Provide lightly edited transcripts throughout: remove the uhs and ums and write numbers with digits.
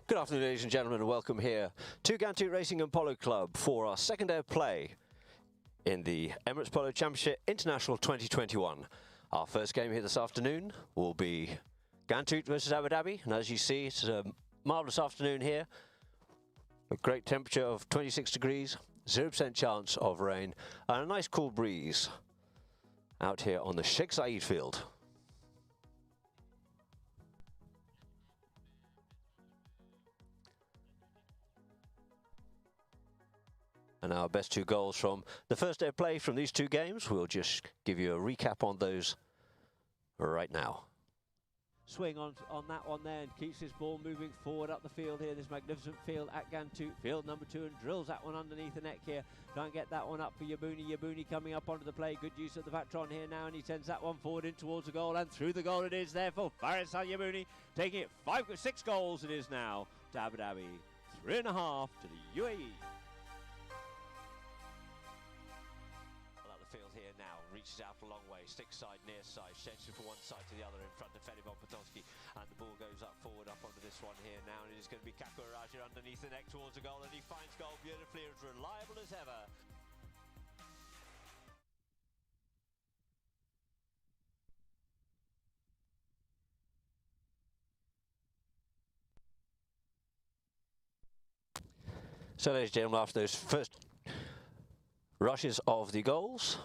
Good afternoon, ladies and gentlemen, and welcome here to Ghantoot Racing and Polo Club for our second day of play in the Emirates Polo Championship International 2021. Our first game here this afternoon will be Ghantoot versus Abu Dhabi, and as you see, it's a marvellous afternoon here. A great temperature of 26 degrees, 0% chance of rain, and a nice cool breeze out here on the Sheikh Zayed field. And our best two goals from the first day of play from these two games. We'll just give you a recap on those right now. Swing on that one there and keeps his ball moving forward up the field here. This magnificent field at Ghantoot, field number 2, and drills that one underneath the neck here. Try and get that one up for Yabuni. Yabuni coming up onto the play. Good use of the Vatron here now, and he sends that one forward in towards the goal, and through the goal it is there for Faris Al Yabuni, taking it 6 goals it is now to Abu Dhabi, 3.5 to the UAE. Reaches out a long way, stick side, near side, sheds from one side to the other in front of Fedibon Potowski, and the ball goes up forward up onto this one here now, and it is going to be Kaku Araja underneath the neck towards the goal, and he finds goal beautifully, as reliable as ever. So ladies and gentlemen, after those first rushes of the goals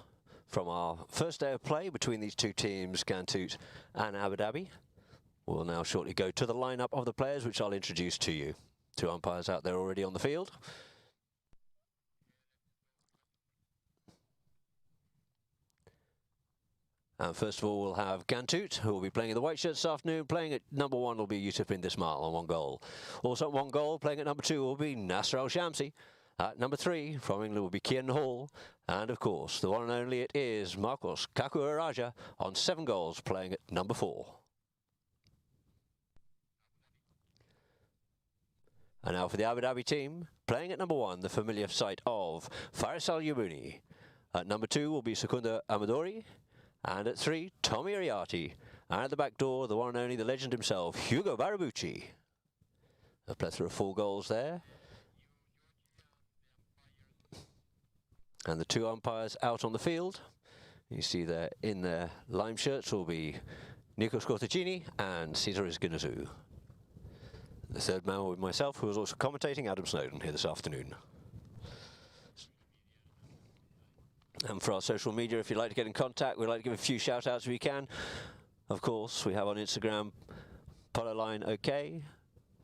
from our first day of play between these two teams, Ghantoot and Abu Dhabi, we'll now shortly go to the lineup of the players, which I'll introduce to you. Two umpires out there already on the field. And first of all, we'll have Ghantoot, who will be playing in the white shirt this afternoon. Playing at number 1 will be Yusuf bin Dismal on 1 goal. Also at 1 goal, playing at number 2 will be Nasser Al-Shamsi. At number 3, from England, will be Kieran Hall. And, of course, the one and only it is Marcos Kaku Araja on 7 goals, playing at number 4. And now for the Abu Dhabi team, playing at number 1, the familiar sight of Faris Al Yabuni. At number 2 will be Secunda Amadori. And at 3, Tommy Ariati. And at the back door, the one and only, the legend himself, Hugo Barabucci. A plethora of 4 goals there. And the 2 umpires out on the field. You see there in their lime shirts will be Nikos Cortacini and Cesar Izguinazu. The third man will be myself, who is also commentating, Adam Snowden, here this afternoon. And for our social media, if you'd like to get in contact, we'd like to give a few shout outs if we can. Of course, we have on Instagram, Polo Line OK,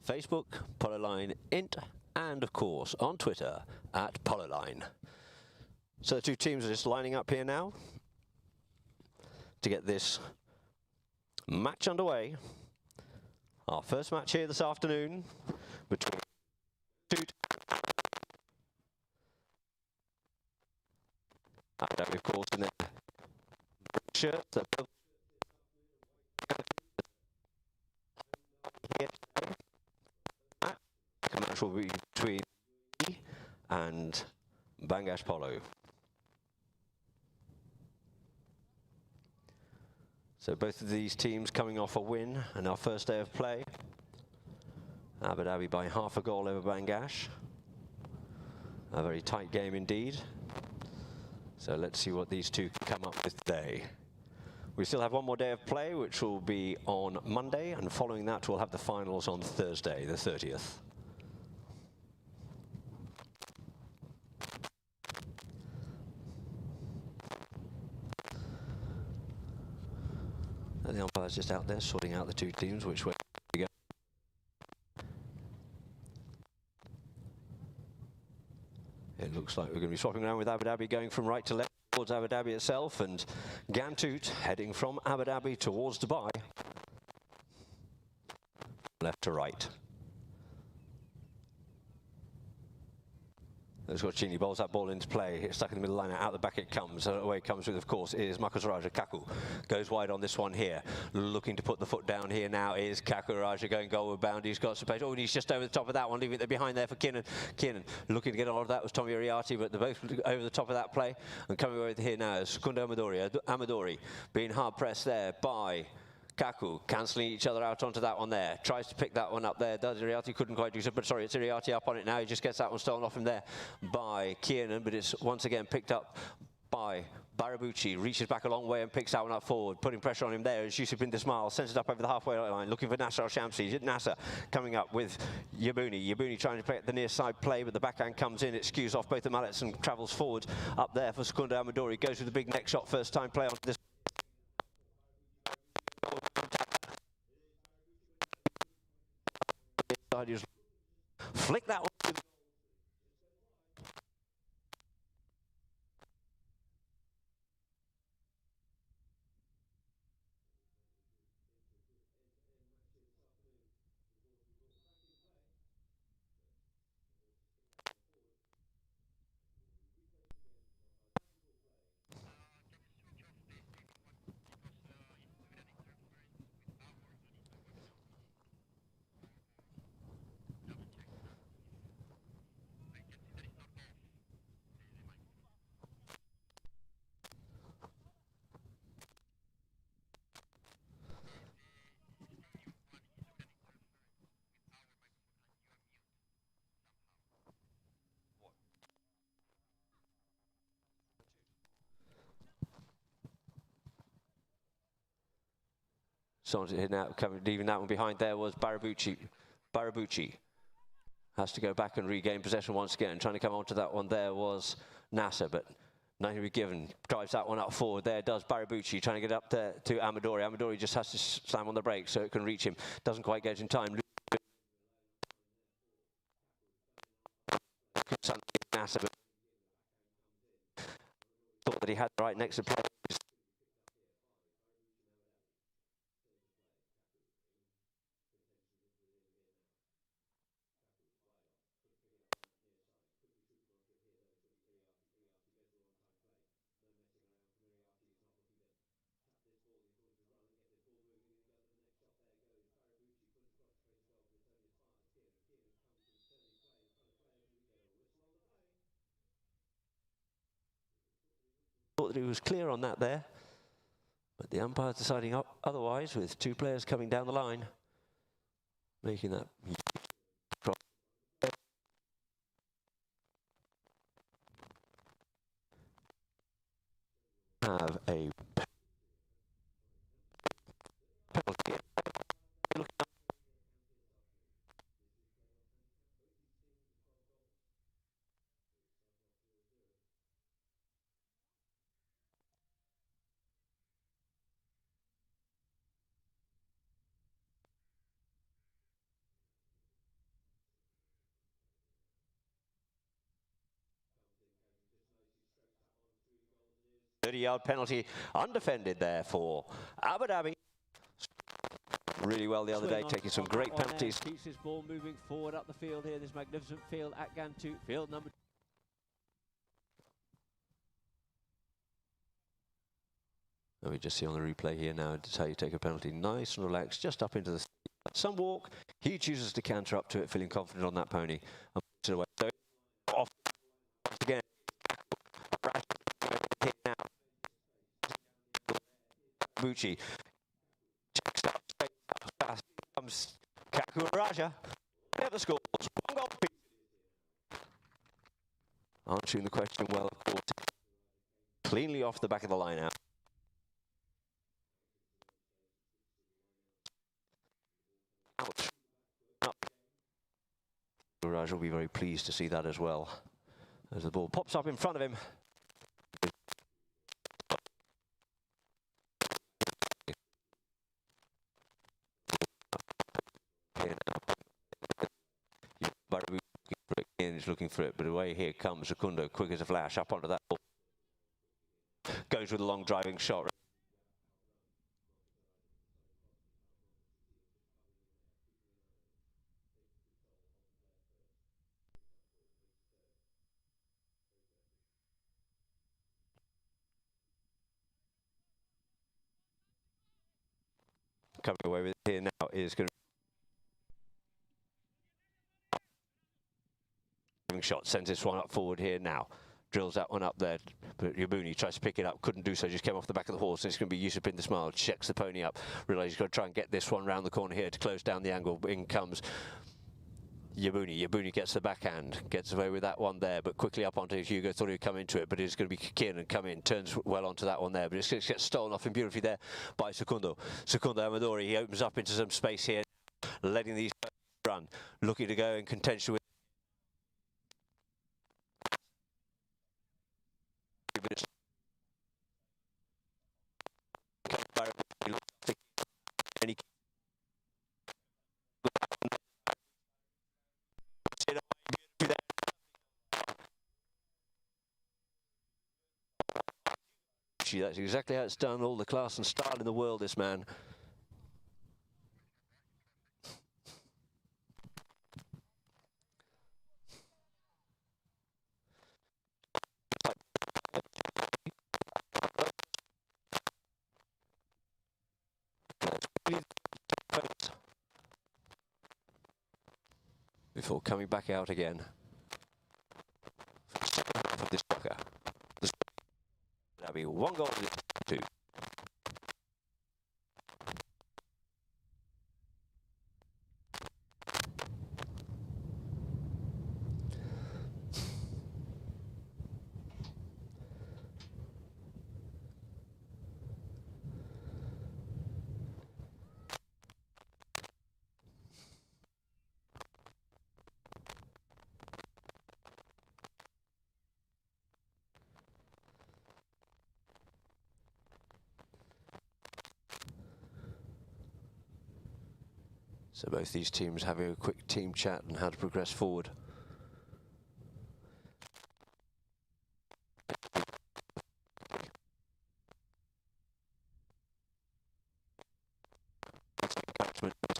Facebook, Polo Line Int, and of course on Twitter at Polo Line. So the two teams are just lining up here now to get this match underway. Our first match here this afternoon between Ghantoot and of course in their shirts. The match will be between and Bangash Polo. So both of these teams coming off a win in our first day of play. Abu Dhabi by half a goal over Bangash. A very tight game indeed. So let's see what these two come up with today. We still have one more day of play, which will be on Monday, and following that we'll have the finals on Thursday, the 30th. And the umpire's just out there sorting out the two teams, which way to go. It looks like we're going to be swapping around with Abu Dhabi going from right to left towards Abu Dhabi itself, and Ghantoot heading from Abu Dhabi towards Dubai, left to right. As Cortacini bowls that ball into play, it's stuck in the middle line, out the back it comes. Away it comes with, of course, is Marcos Araja. Kaku goes wide on this one here, looking to put the foot down here now is Kaku Araja going goalward bound. He's got some pace. Oh, and he's just over the top of that one, leaving it behind there for Kieran. Kieran looking to get a lot of that was Tommy Ariati, but they're both over the top of that play. And coming over here now is Secunda Amadori. Amadori being hard pressed there by Kaku cancelling each other out onto that one there. Tries to pick that one up there. Does Iriarty, couldn't quite do so, but sorry, it's Iriarty up on it now. He just gets that one stolen off him there by Kiernan, but it's once again picked up by Barabucci. Reaches back a long way and picks that one up forward, putting pressure on him there as Yusuf bin Dismal sends it up over the halfway line, looking for Nasser Al-Shamsi. Nasser coming up with Yabuni. Yabuni trying to play the near side play, but the backhand comes in. It skews off both the mallets and travels forward up there for Secunda Amadori. Goes with the big neck shot, first time play on this. Flick that one. Someone's hitting out, leaving that one behind there was Barabucci. Barabucci has to go back and regain possession once again. Trying to come onto that one there was Nasser, but nothing to be given. Drives that one up forward. There does Barabucci, trying to get up there to Amadori. Amadori just has to slam on the brakes so it can reach him. Doesn't quite get in time. Nasser thought that he had the right next to play. Thought that he was clear on that there, but the umpire's deciding otherwise with two players coming down the line, making that. Have a penalty. Yard penalty undefended there for Abu Dhabi. Really well the other day, taking some great penalties. Keeps his ball moving forward up the field here, this magnificent field at Ghantoot, field number. And we just see on the replay here now, just how you take a penalty, nice and relaxed, just up into the some walk. He chooses to canter up to it, feeling confident on that pony. And puts it away. So off again. Here now. Bucci checks up, fast comes Kaku and Raja. They have the scores. One goal apiece. Answering the question well, of course. Cleanly off the back of the line out. Ouch. Raja will be very pleased to see that as well, as the ball pops up in front of him. He's looking for it, but away here comes Secunda, quick as a flash, up onto that ball. Goes with a long driving shot. Coming away with it here now is going to shot, sends this one up forward here now. drills that one up there, but Yabuni tries to pick it up, couldn't do so, just came off the back of the horse. It's going to be Yusuf in the smile, checks the pony up, realises he's got to try and get this one round the corner here to close down the angle. In comes Yabuni. Yabuni gets the backhand, gets away with that one there, but quickly up onto Hugo. Thought he'd come into it, but it's going to be Kieran come in, turns well onto that one there, but it gets stolen off him beautifully there by Secundo. Secundo Amadori, he opens up into some space here, letting these run, looking to go in contention with. That's exactly how it's done. All the class and style in the world, this man. Before coming back out again. For this blocker. That'll be 1 goal to 2. So both these teams having a quick team chat on how to progress forward.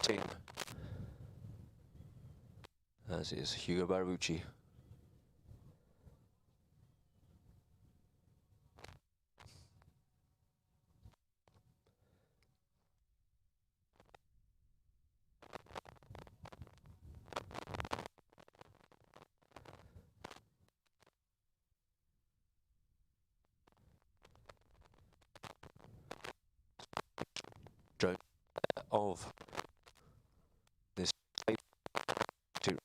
Team. As is Hugo Barabucci. Of this to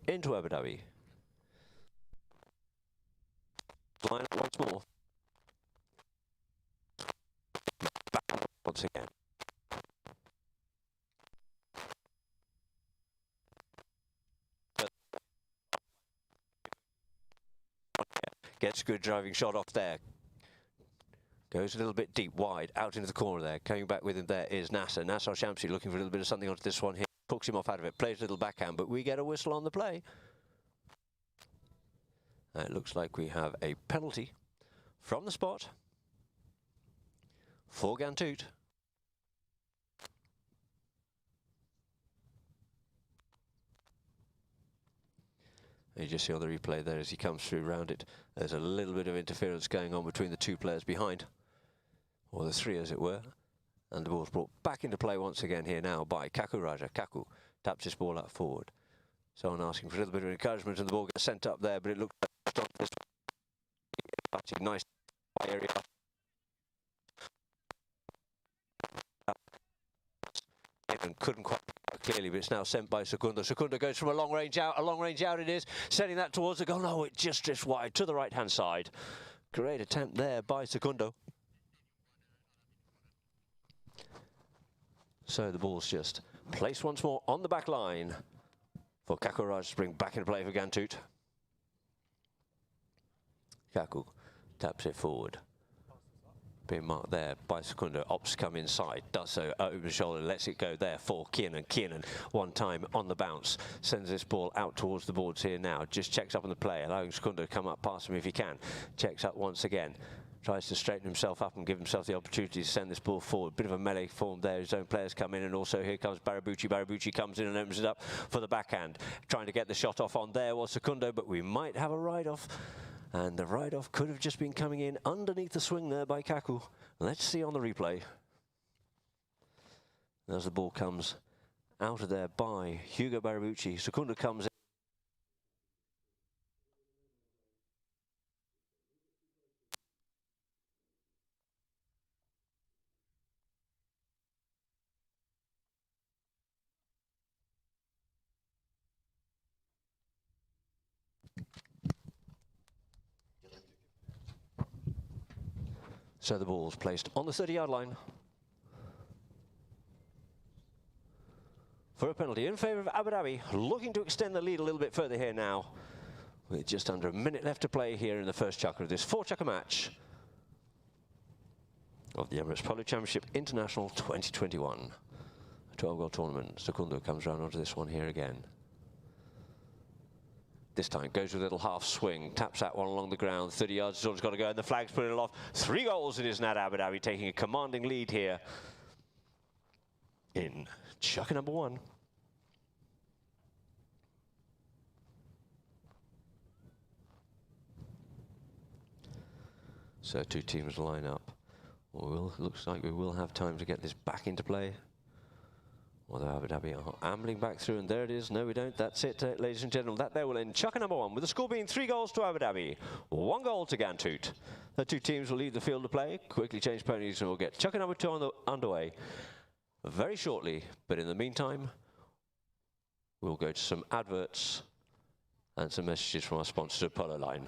into Abu Dhabi. Line up once more. Back once again. Gets a good driving shot off there. Goes a little bit deep, wide, out into the corner there. Coming back with him there is Nasser. Nasser Shamsi looking for a little bit of something onto this one here. Hooks him off out of it, plays a little backhand, but we get a whistle on the play. It looks like we have a penalty from the spot for Ghantoot. You just see on the replay there as he comes through round it, there's a little bit of interference going on between the 2 players behind, or the 3 as it were, and the ball's brought back into play once again here now by Kaku Raja. Kaku taps his ball up forward. Someone asking for a little bit of encouragement and the ball gets sent up there, but it looks like this nice area. And couldn't quite clearly, but it's now sent by Secundo. Secundo goes from a long range out it is, sending that towards the goal. No, it just drifts wide to the right hand side. Great attempt there by Secundo. So the ball's just placed once more on the back line for Kaku Raj to bring back into play for Ghantoot. Kaku taps it forward. Being marked there by Secundo. Ops come inside, does so, over the shoulder, lets it go there for Kiernan. Kiernan, one time on the bounce, sends this ball out towards the boards here now, just checks up on the play, allowing Secundo to come up past him if he can. Checks up once again, tries to straighten himself up and give himself the opportunity to send this ball forward. Bit of a melee form there, his own players come in, and also here comes Barabucci. Barabucci comes in and opens it up for the backhand. Trying to get the shot off on there was Secundo, but we might have a ride-off. And the ride-off could have just been coming in underneath the swing there by Kaku. Let's see on the replay. As the ball comes out of there by Hugo Barabucci. Secunda comes in. So the ball's placed on the 30-yard line for a penalty in favour of Abu Dhabi, looking to extend the lead a little bit further here now, with just under a minute left to play here in the first chukker of this four-chukker match of the Emirates Polo Championship International 2021. A 12-goal tournament. Secunda comes round onto this one here again. This time goes with a little half swing, taps that one along the ground, 30 yards, it's all got to go, and the flag's putting it off. 3 goals it is now, Abu Dhabi taking a commanding lead here in chukker number 1. So 2 teams line up. Looks like we will have time to get this back into play. Although Abu Dhabi are ambling back through, and there it is. No, we don't. That's it, ladies and gentlemen. That there will end chukker number 1, with the score being 3 goals to Abu Dhabi, 1 goal to Ghantoot. The 2 teams will leave the field to play, quickly change ponies, and we'll get chukker number 2 underway very shortly. But in the meantime, we'll go to some adverts and some messages from our sponsors at Polo Line.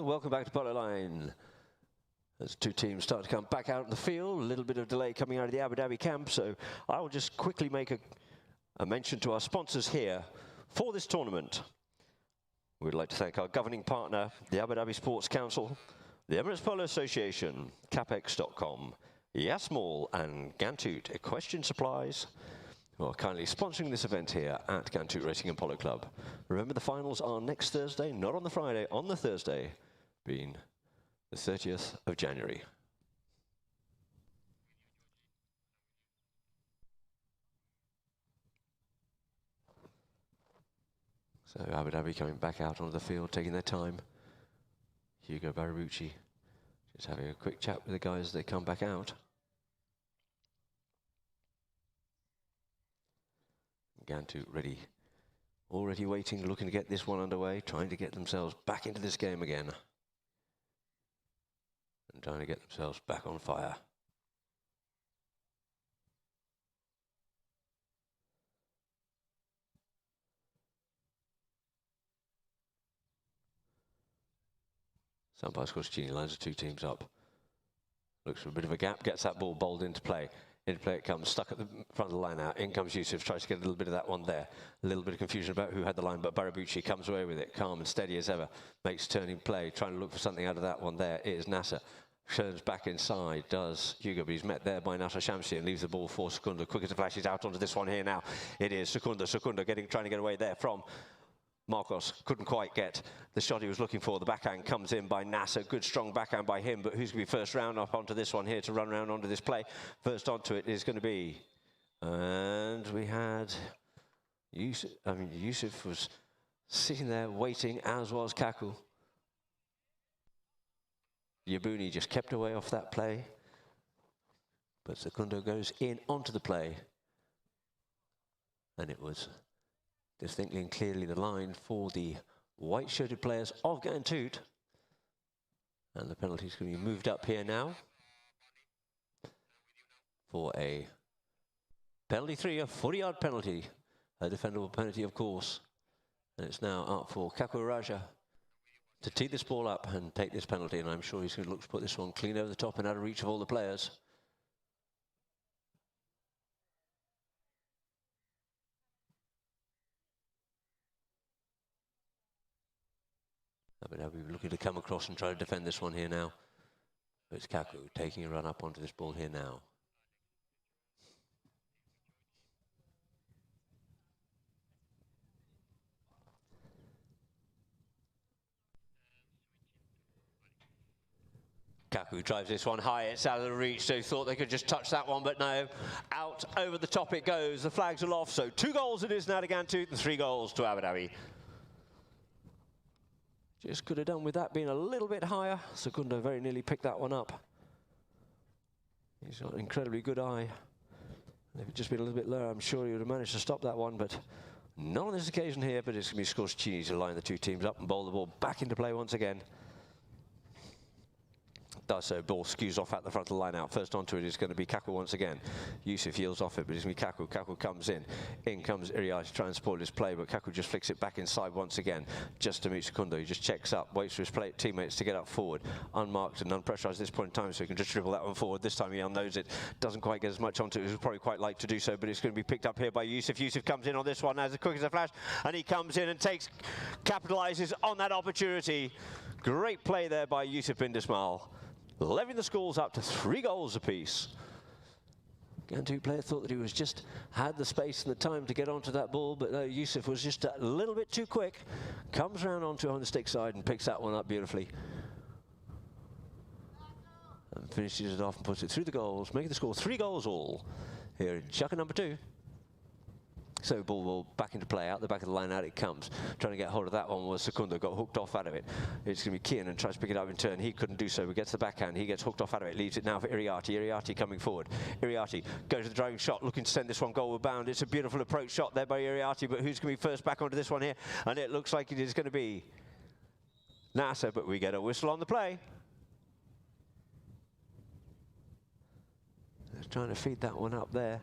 Welcome back to Polo Line. As 2 teams start to come back out in the field, a little bit of delay coming out of the Abu Dhabi camp, so I will just quickly make a mention to our sponsors here for this tournament. We'd like to thank our governing partner, the Abu Dhabi Sports Council, the Emirates Polo Association, Capex.com, Yasmall and Ghantoot Equestrian Supplies, who are kindly sponsoring this event here at Ghantoot Racing and Polo Club. Remember, the finals are next Thursday, not on the Friday, on the Thursday, being the 30th of January. So Abu Dhabi coming back out onto the field, taking their time. Hugo Barabucci just having a quick chat with the guys as they come back out. Ghantoot ready, already waiting, looking to get this one underway, trying to get themselves back into this game again. And trying to get themselves back on fire. Umpire Scorsini lines the 2 teams up. Looks for a bit of a gap, gets that ball bowled into play. Into play it comes, stuck at the front of the line out. In comes Yusuf, tries to get a little bit of that one there. A little bit of confusion about who had the line, but Barabucci comes away with it, calm and steady as ever. Makes turning play, trying to look for something out of that one there. It is Nasser. Turns back inside, does Hugo, but he's met there by Nasser Shamsi and leaves the ball for Secunda. Quick as a flash, he's out onto this one here now. It is Secunda trying to get away there from Marcos couldn't quite get the shot he was looking for. The backhand comes in by Nasser. Good, strong backhand by him, but who's going to be first round up onto this one here to run around onto this play? First onto it is going to be, and we had Yusuf. I mean, Yusuf was sitting there waiting, as was Kaku. Yabuni just kept away off that play, but Secundo goes in onto the play, and it was distinctly and clearly the line for the white-shirted players of Ghantoot. And the penalty is going to be moved up here now for a penalty 3, a 40-yard penalty, a defendable penalty, of course. And it's now up for Kaku Raja to tee this ball up and take this penalty. And I'm sure he's going to look to put this one clean over the top and out of reach of all the players. AbuDhabi looking to come across and try to defend this one here now. But it's Kaku taking a run up onto this ball here now. Kaku drives this one high, it's out of the reach, so he thought they could just touch that one, but no, out over the top it goes. The flags are off, so 2 goals it is now to Ghantoot and 3 goals to AbuDhabi. Just could have done with that being a little bit higher. Secundo very nearly picked that one up. He's got an incredibly good eye. If it just been a little bit lower, I'm sure he would have managed to stop that one, but not on this occasion here. But it's going to be Scorscini to line the 2 teams up and bowl the ball back into play once again. Does so, ball skews off at the front of the line out. First onto it is going to be Kaku once again. Yusuf yields off it, but it's going to be Kaku. Kaku comes in. In comes Iriad to try and spoil his play, but Kaku just flicks it back inside once again, just to meet Secundo. He just checks up, waits for his teammates to get up forward, unmarked and unpressurized at this point in time, so he can just dribble that one forward. This time he unknows it, doesn't quite get as much onto it as he'd probably quite like to do so, but it's going to be picked up here by Yusuf. Yusuf comes in on this one as quick as a flash, and he comes in and capitalizes on that opportunity. Great play there by Yusuf bin Dismal, levying the scores up to 3 goals apiece. Ghantoot player thought that he was just had the space and the time to get onto that ball, but no, Yusuf was just a little bit too quick. Comes round onto on the stick side and picks that one up beautifully. And finishes it off and puts it through the goals, making the score 3 goals all here in Chukka number 2. So ball back into play, out the back of the line, out it comes. Trying to get hold of that one was Secundo, got hooked off out of it. It's going to be Kian and tries to pick it up in turn. He couldn't do so, but gets the backhand. He gets hooked off out of it, leaves it now for Iriati. Iriati coming forward. Iriati goes to the driving shot, looking to send this one goalward bound. It's a beautiful approach shot there by Iriati, but who's going to be first back onto this one here? And it looks like it is going to be Nasser, but we get a whistle on the play. They're trying to feed that one up there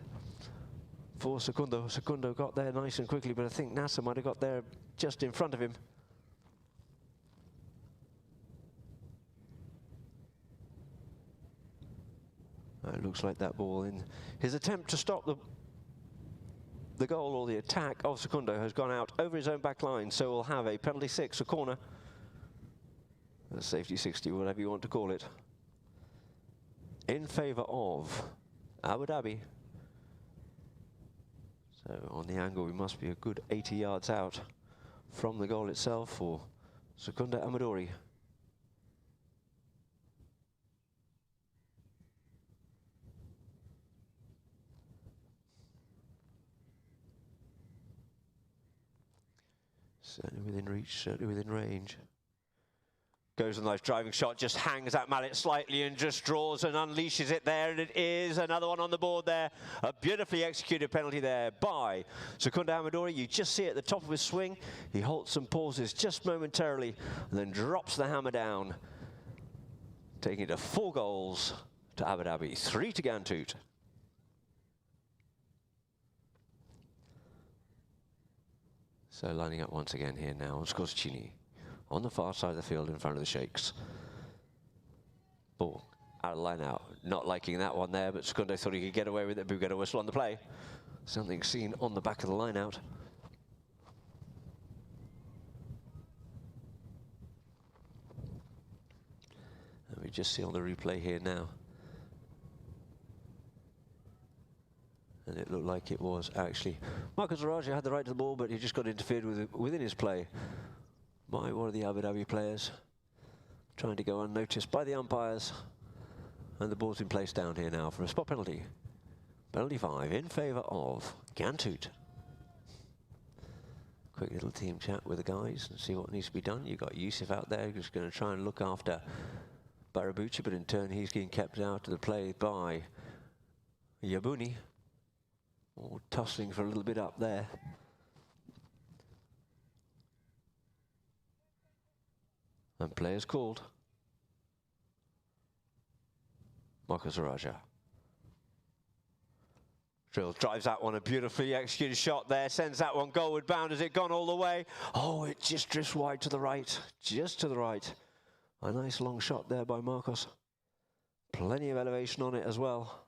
for Secundo. Secundo got there nice and quickly, but I think Nasser might have got there just in front of him. It looks like that ball, in his attempt to stop the goal or the attack of Secundo, has gone out over his own back line, so we'll have a penalty 6, a corner, a safety 60, whatever you want to call it, in favour of AbuDhabi. So on the angle, we must be a good 80 yards out from the goal itself for Secunda Amadori. Certainly within reach, certainly within range. Goes a nice driving shot, just hangs that mallet slightly and just draws and unleashes it there, and it is another one on the board there. A beautifully executed penalty there by Secunda Amadori. You just see at the top of his swing, he halts and pauses just momentarily and then drops the hammer down, taking it to 4 goals to AbuDhabi, 3 to Ghantoot. So lining up once again here now, Scorscini on the far side of the field in front of the Sheikhs. Ball out of line out. Not liking that one there, but Secundo thought he could get away with it, but we get a whistle on the play. Something seen on the back of the line out. And we just see on the replay here now. And it it looked like it was actually Marcus Araja had the right to the ball, but he just got interfered with within his play by one of the Abu Dhabi players, trying to go unnoticed by the umpires. And the ball's been placed down here now for a spot penalty. Penalty 5 in favour of Ghantoot. Quick little team chat with the guys and see what needs to be done. You've got Yusuf out there who's going to try and look after Barabuchi, but in turn he's getting kept out of the play by Yabuni. All tussling for a little bit up there. And players called. Marcus Araja. Drill drives that one, a beautifully executed shot there, sends that one goalward bound. Has it gone all the way? Oh, it just drifts wide to the right, just to the right. A nice long shot there by Marcos. Plenty of elevation on it as well.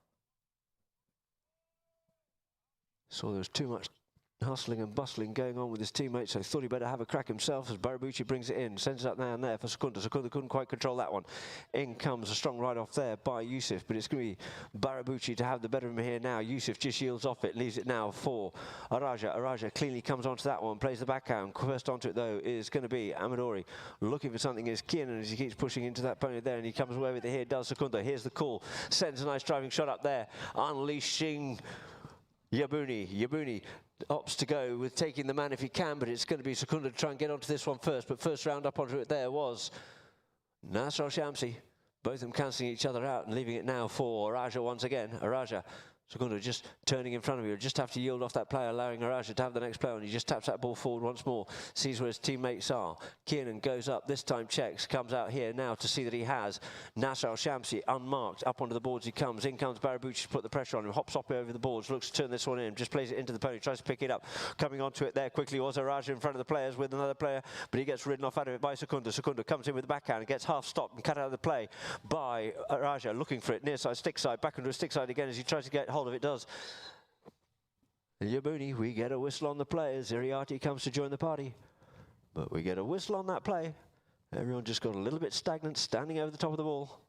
So there was too much hustling and bustling going on with his teammates, so he thought he better have a crack himself as Barabuchi brings it in, sends it up now and there for Secunda. Secunda couldn't quite control that one. In comes a strong ride off there by Yusuf, but it's going to be Barabuchi to have the better of him here now. Yusuf just yields off it, leaves it now for Araja. Araja cleanly comes onto that one, plays the backhand. First onto it though is going to be Amadori. Looking for something is Kiernan as he keeps pushing into that pony there, and he comes away with it here, does Secunda. Here's the call, sends a nice driving shot up there, unleashing Yabuni. Yabuni opts to go with taking the man if he can, but it's going to be Secunda to try and get onto this one first. But first round up onto it there was Nasser Al-Shamsi. Both of them cancelling each other out and leaving it now for Araja once again. Araja, Secunda just turning in front of you. Just have to yield off that player, allowing Araja to have the next player, and he just taps that ball forward once more, sees where his teammates are. Kiernan goes up, this time checks, comes out here now to see that he has Nasser Al-Shamsi unmarked. Up onto the boards he comes. In comes Barabuchi to put the pressure on him. Hops up over the boards, looks to turn this one in, just plays it into the pony, tries to pick it up. Coming onto it there quickly was Araja in front of the players with another player, but he gets ridden off out of it by Secunda. Secunda comes in with the backhand and gets half stopped and cut out of the play by Araja, looking for it near side, stick side, back into a stick side again as he tries to get hold of it. Does Yabuni. We get a whistle on the play as Iriarty comes to join the party, but we get a whistle on that play. Everyone just got a little bit stagnant, standing over the top of the ball.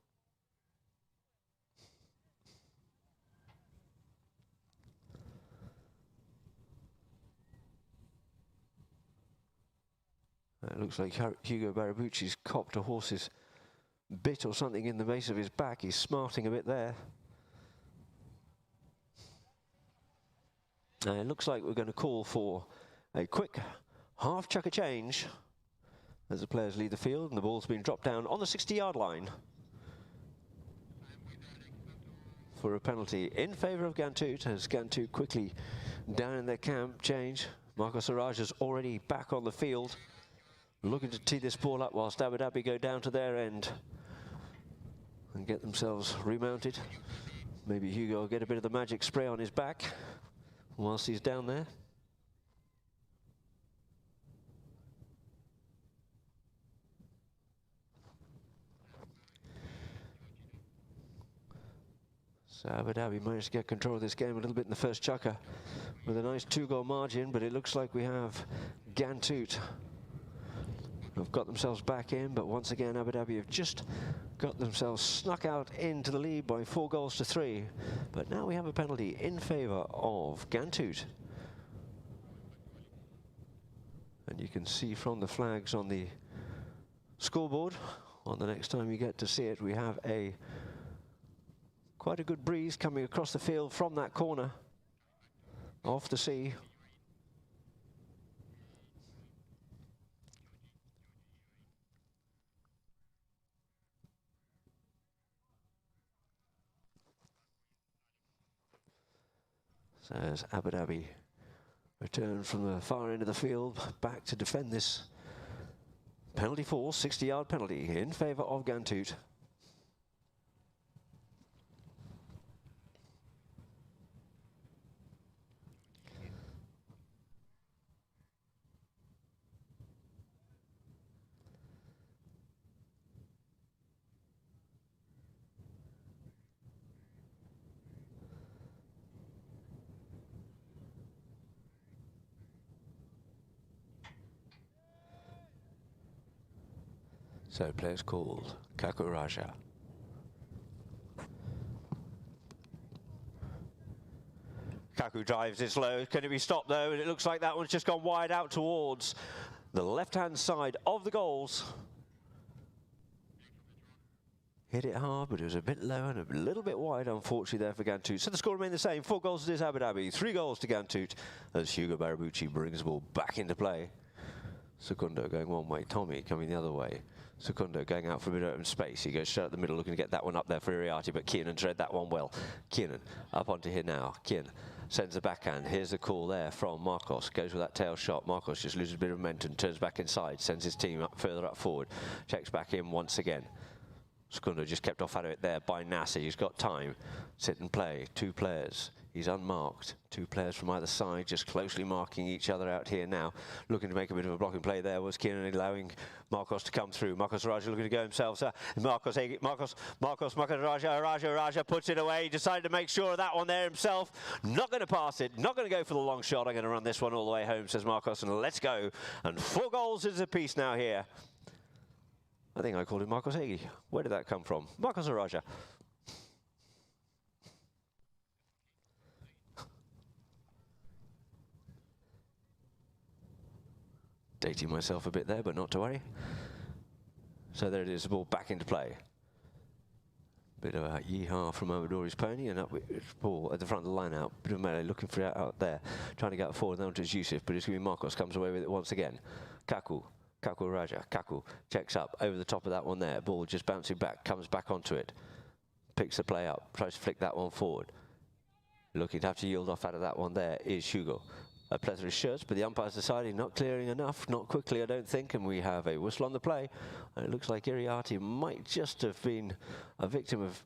It looks like Hugo Barabuchi's copped a horse's bit or something in the base of his back. He's smarting a bit there. It looks like we're going to call for a quick half chucker change as the players leave the field and the ball's been dropped down on the 60-yard line for a penalty in favour of Ghantoot, as Ghantoot quickly down in their camp change. Marcos Araja's already back on the field, looking to tee this ball up whilst Abu Dhabi go down to their end and get themselves remounted. Maybe Hugo will get a bit of the magic spray on his back whilst he's down there. So Abu Dhabi managed to get control of this game a little bit in the first chukker with a nice 2-goal margin, but it looks like we have Ghantoot who've got themselves back in, but once again Abu Dhabi have just got themselves snuck out into the lead by 4 goals to 3. But now we have a penalty in favour of Ghantoot. And you can see from the flags on the scoreboard, on the next time you get to see it, we have quite a good breeze coming across the field from that corner off the sea. So as Abu Dhabi return from the far end of the field back to defend this penalty for 60-yard penalty in favour of Ghantoot. So players called Kakuraja. Kaku drives this low. Can it be stopped though? And it looks like that one's just gone wide out towards the left-hand side of the goals. Hit it hard, but it was a bit low and a little bit wide, unfortunately, there for Ghantoot. So the score remained the same. 4 goals to Abu Dhabi, 3 goals to Ghantoot, as Hugo Barabucci brings the ball back into play. Secundo going one way, Tommy coming the other way. Secundo going out for a bit of open space. He goes straight up the middle, looking to get that one up there for Iriarty, but Kiernan read that one well. Kiernan up onto here now. Kiernan sends the backhand. Here's the call there from Marcos. Goes with that tail shot. Marcos just loses a bit of momentum, turns back inside, sends his team up further up forward. Checks back in once again. Secundo just kept off out of it there by Nasser. He's got time. Sit and play. 2 players. He's unmarked. 2 players from either side, just closely marking each other out here now. Looking to make a bit of a blocking play there was Kiernan, allowing Marcos to come through. Marcos Raja looking to go himself. Marcos Raja puts it away. Decided to make sure of that one there himself. Not going to pass it. Not going to go for the long shot. I'm going to run this one all the way home, says Marcos, and let's go. And 4 goals is a piece now here. I think I called him Marcos Hagi. Where did that come from? Marcos Raja. Dating myself a bit there, but not to worry. So there it is, the ball back into play. Bit of a yeehaw from Amadori's pony, and up with the ball at the front of the line out. Bit of melee looking for it out there, trying to get forward down to Yusuf, but it's going to be Marcos, comes away with it once again. Kaku Raja, Kaku checks up over the top of that one there. Ball just bouncing back, comes back onto it. Picks the play up, tries to flick that one forward. Looking to have to yield off out of that one there is Hugo. A plethora of shirts, but the umpire's deciding not clearing enough, not quickly I don't think, and we have a whistle on the play. And it looks like Iriarty might just have been a victim of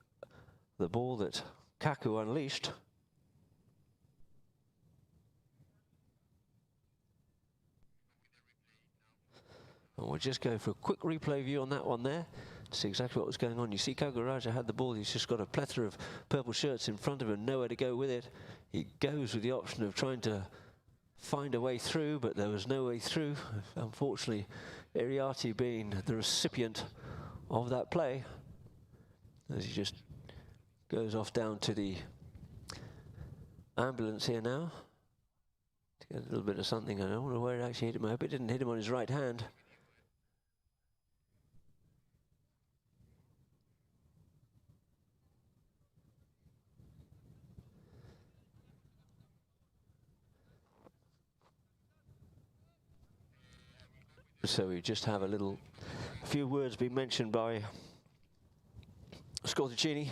the ball that Kaku unleashed. And we'll just go for a quick replay view on that one there to see exactly what was going on. You see Kaku Raja had the ball, he's just got a plethora of purple shirts in front of him, nowhere to go with it. He goes with the option of trying to find a way through, but there was no way through. Unfortunately, Iriarty being the recipient of that play, as he just goes off down to the ambulance here now to get a little bit of something. I don't know where it actually hit him. I hope it didn't hit him on his right hand. So we just have a few words being mentioned by Scorticini.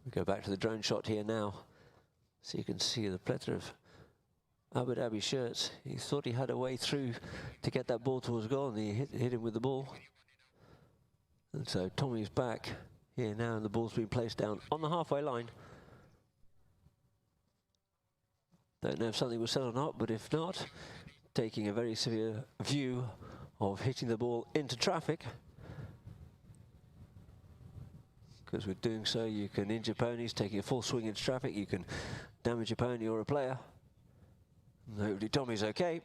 We go back to the drone shot here now, so you can see the plethora of Abu Dhabi shirts. He thought he had a way through to get that ball towards goal, and he hit him with the ball. And so Tommy's back here now, and the ball's been placed down on the halfway line. Don't know if something was said or not, but if not, taking a very severe view of hitting the ball into traffic. Because with doing so, you can injure ponies. Taking a full swing into traffic, you can damage a pony or a player. And hopefully Tommy's okay.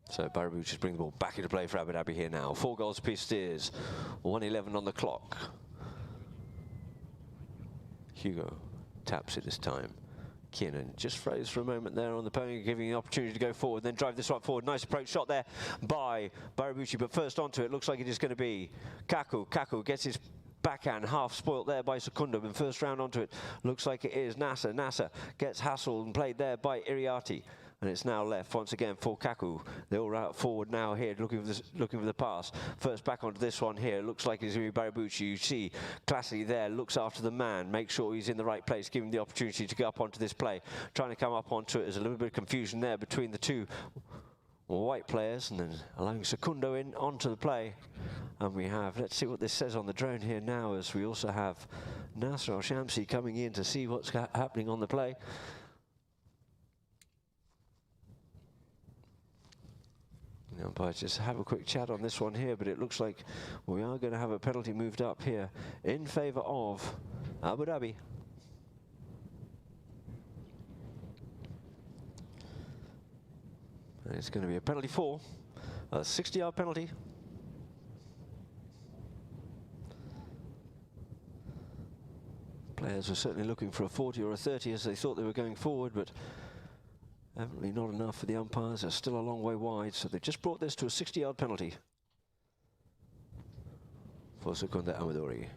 So Barabucci just brings the ball back into play for Abu Dhabi here now. 4 goals apiece it is. 1:11 on the clock. Hugo taps it this time. Kiernan just froze for a moment there on the pony, giving the opportunity to go forward, then drive this one forward. Nice approach shot there by Barabucci, but first onto it, looks like it is going to be Kaku. Kaku gets his backhand half spoilt there by Secundo, and first round onto it, looks like it is Nasser. Nasser gets hassled and played there by Iriarty. And it's now left once again for Kaku. They're all out forward now here, looking for the pass. First back onto this one here. Looks like it's going to be Barabucci. You see Classy there, looks after the man, make sure he's in the right place, give him the opportunity to go up onto this play. Trying to come up onto it. There's a little bit of confusion there between the two white players, and then allowing Secundo in onto the play. And we have, let's see what this says on the drone here now, as we also have Nasser Al-Shamsi coming in to see what's happening on the play. The umpires just have a quick chat on this one here, but it looks like we are going to have a penalty moved up here in favour of Abu Dhabi. And it's going to be a penalty for a 60-yard penalty. Players were certainly looking for a 40 or a 30 as they thought they were going forward, but evidently not enough for the umpires. They're still a long way wide, so they've just brought this to a 60-yard penalty for Secunda Amadori.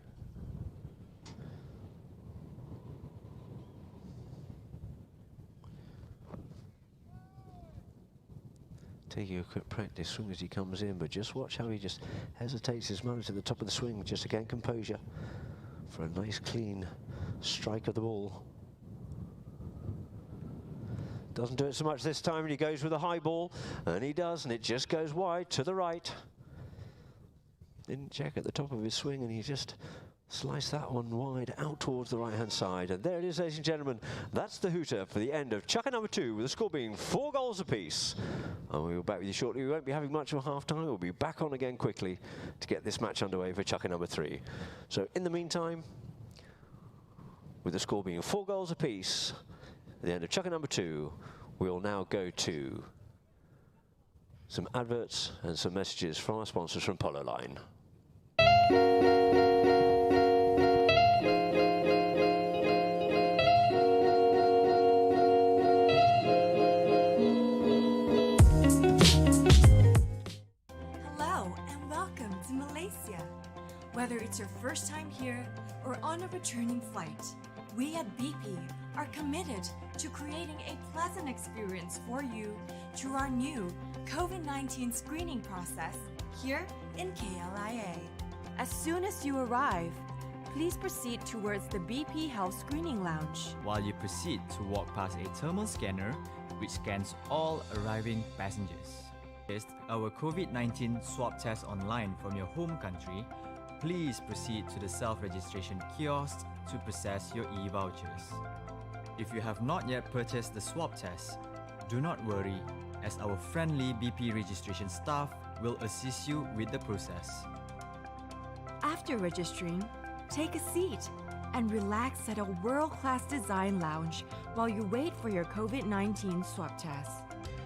Taking a quick practice swing as he comes in, but just watch how he just hesitates his moment at the top of the swing, just to gain composure for a nice clean strike of the ball. Doesn't do it so much this time, and he goes with a high ball, and he does, and it just goes wide to the right. Didn't check at the top of his swing, and he just sliced that one wide out towards the right-hand side. And there it is, ladies and gentlemen. That's the hooter for the end of Chukka number 2, with the score being 4 goals apiece. And we'll be back with you shortly. We won't be having much of a half-time. We'll be back on again quickly to get this match underway for Chukka number 3. So in the meantime, with the score being 4 goals apiece, at the end of Chukka number 2, we'll now go to some adverts and some messages from our sponsors from Polo Line. Whether it's your first time here or on a returning flight, we at BP are committed to creating a pleasant experience for you through our new COVID-19 screening process here in KLIA. As soon as you arrive, please proceed towards the BP Health Screening Lounge. While you proceed to walk past a thermal scanner which scans all arriving passengers. Test our COVID-19 swab test online from your home country. Please proceed to the self-registration kiosk to process your e-vouchers. If you have not yet purchased the swab test, do not worry, as our friendly BP registration staff will assist you with the process. After registering, take a seat and relax at a world-class design lounge while you wait for your COVID-19 swab test.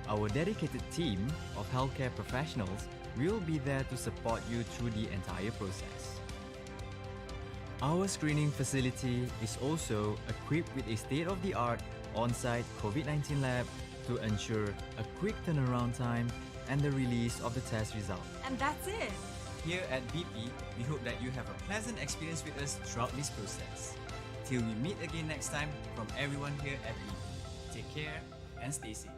Our dedicated team of healthcare professionals will be there to support you through the entire process. Our screening facility is also equipped with a state-of-the-art on-site COVID-19 lab to ensure a quick turnaround time and the release of the test result. And that's it! Here at BP, we hope that you have a pleasant experience with us throughout this process. Till we meet again next time, from everyone here at BP, take care and stay safe.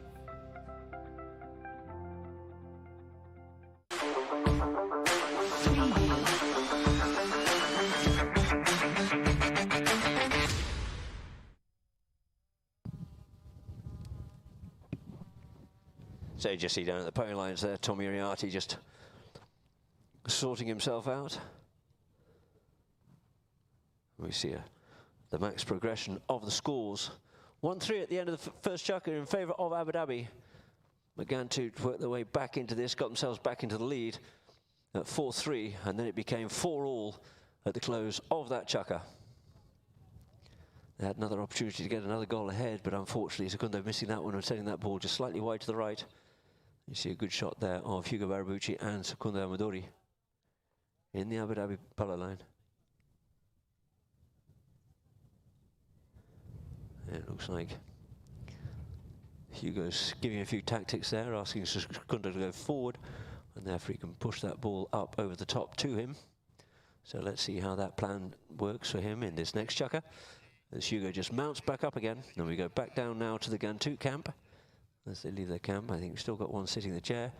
So you just see down at the pony lines there, Tommy Iriarty just sorting himself out. We see the max progression of the scores. 1-3 at the end of the first chukka in favour of Abu Dhabi. Ghantoot worked their way back into this, got themselves back into the lead at 4-3, and then it became 4-all at the close of that chukka. They had another opportunity to get another goal ahead, but unfortunately Secunda missing that one and sending that ball just slightly wide to the right. You see a good shot there of Hugo Barabucci and Secunda Amadori in the Abu Dhabi Polo line. It looks like Hugo's giving a few tactics there, asking Secunda to go forward, and therefore he can push that ball up over the top to him. So let's see how that plan works for him in this next chukka. As Hugo just mounts back up again, and we go back down now to the Ghantoot camp. As they leave their camp, I think we've still got one sitting in the chair.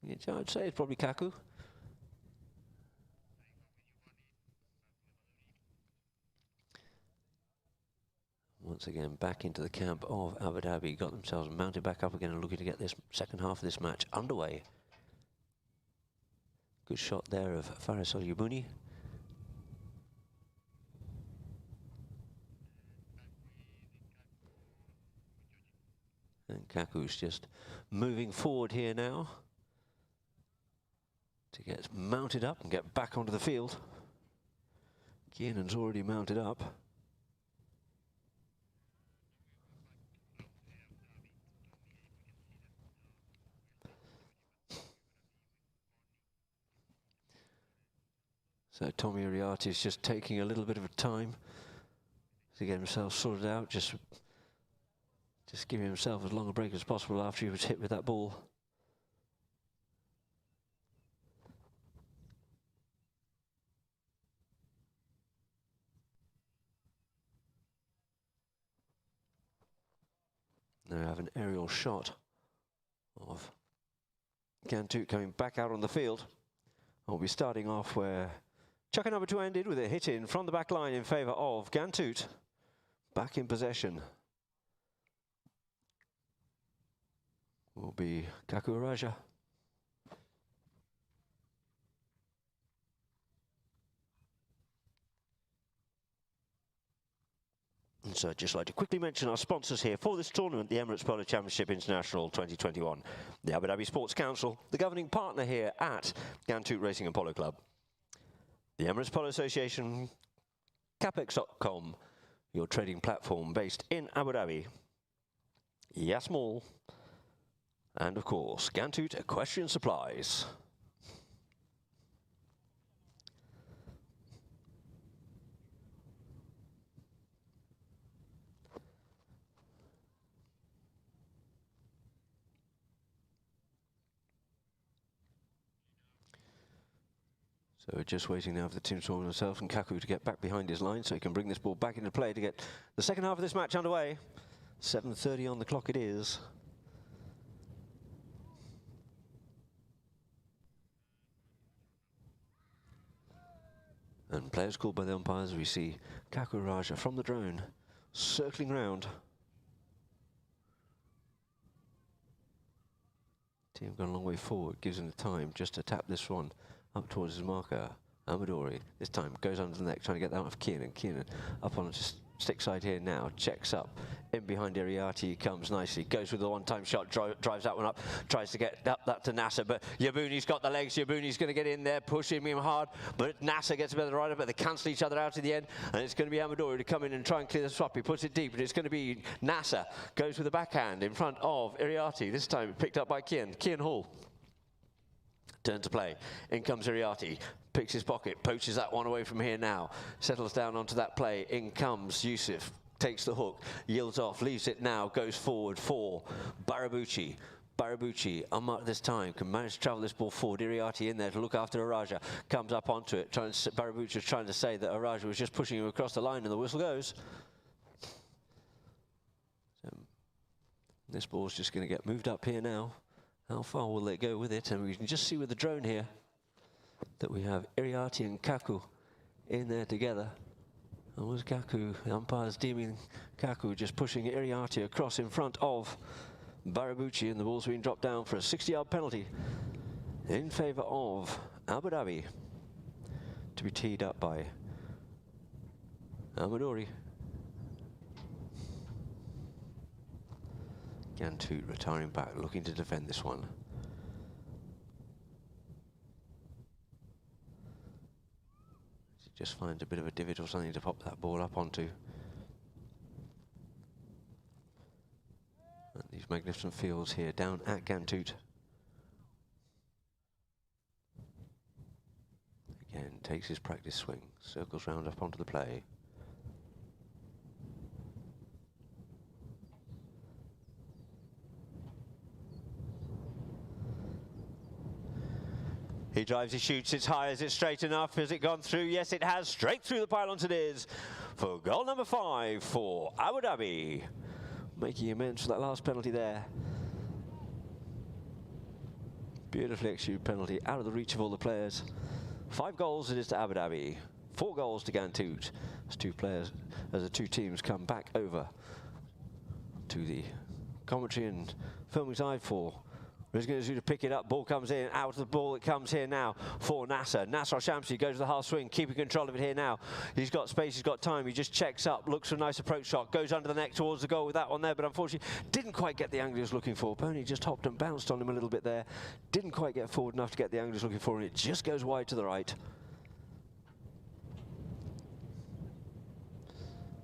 I'd say it's probably Kaku. Once again, back into the camp of Abu Dhabi, got themselves mounted back up again and looking to get this second half of this match underway. Good shot there of Faris Al-Yabuni. And Kaku's just moving forward here now to get mounted up and get back onto the field. Kiernan's already mounted up. So Tommy Iriarte is just taking a little bit of a time to get himself sorted out, just giving himself as long a break as possible after he was hit with that ball. Now we have an aerial shot of Ghantoot coming back out on the field. We'll be starting off where chucker number 2 ended, with a hit in from the back line in favour of Ghantoot. Back in possession will be Kaku Raja. And so I'd just like to quickly mention our sponsors here for this tournament, the Emirates Polo Championship International 2021. The Abu Dhabi Sports Council, the governing partner here at Ghantoot Racing and Polo Club. The Emirates Polo Association, Capex.com, your trading platform based in Abu Dhabi. Yasmall, and of course, Ghantoot Equestrian Supplies. So we're just waiting now for the team to himself and Kaku to get back behind his line so he can bring this ball back into play to get the second half of this match underway. 7:30 on the clock it is. And players called by the umpires. We see Kaku Raja from the drone circling round. Team gone a long way forward, gives him the time just to tap this one up towards his marker. Amadori this time goes under the neck, trying to get that out of Kiernan. Kiernan up on his stick side here now, checks up in behind Iriarte, comes nicely, goes with the one-time shot, drives that one up, tries to get up that to Nasser, but Yabuni's got the legs. Yabuni's going to get in there, pushing him hard, but Nasser gets a bit of the rider, but they cancel each other out in the end, and it's going to be Amadori to come in and try and clear the swap. He puts it deep, and it's going to be Nasser, goes with the backhand in front of Iriarte, this time picked up by Kian Hall. Turn to play. In comes Iriarte, picks his pocket, poaches that one away from here now, settles down onto that play. In comes Yusuf, takes the hook, yields off, leaves it now, goes forward for Barabuchi. Barabuchi, unmarked this time, can manage to travel this ball forward. Iriarte in there to look after Araja, comes up onto it. Barabuchi was trying to say that Araja was just pushing him across the line, and the whistle goes. So, this ball's just going to get moved up here now. How far will they go with it? And we can just see with the drone here that we have Iriarte and Kaku in there together. And was Kaku, the umpire's deeming Kaku just pushing Iriarte across in front of Barabuchi, and the ball's been dropped down for a 60-yard penalty in favour of Abu Dhabi, to be teed up by Amadori. Ghantoot retiring back, looking to defend this one. Just finds a bit of a divot or something to pop that ball up onto. And these magnificent fields here down at Ghantoot. Again, takes his practice swing, circles round up onto the play. He drives, he shoots, it's high. Is it straight enough? Has it gone through? Yes, it has. Straight through the pylons it is for goal number 5 for Abu Dhabi. Making amends for that last penalty there. Beautifully executed penalty, out of the reach of all the players. 5 goals it is to Abu Dhabi. 4 goals to Ghantoot. As the two teams come back over to the commentary and filming side for Rizganazu to pick it up. Ball comes in, out of the ball it comes here now for Nasser. Nasser Al-Shamsi goes to the half swing, keeping control of it here now. He's got space, he's got time, he just checks up, looks for a nice approach shot, goes under the neck towards the goal with that one there, but unfortunately didn't quite get the angle he was looking for. Pony just hopped and bounced on him a little bit there. Didn't quite get forward enough to get the angle he was looking for, and it just goes wide to the right.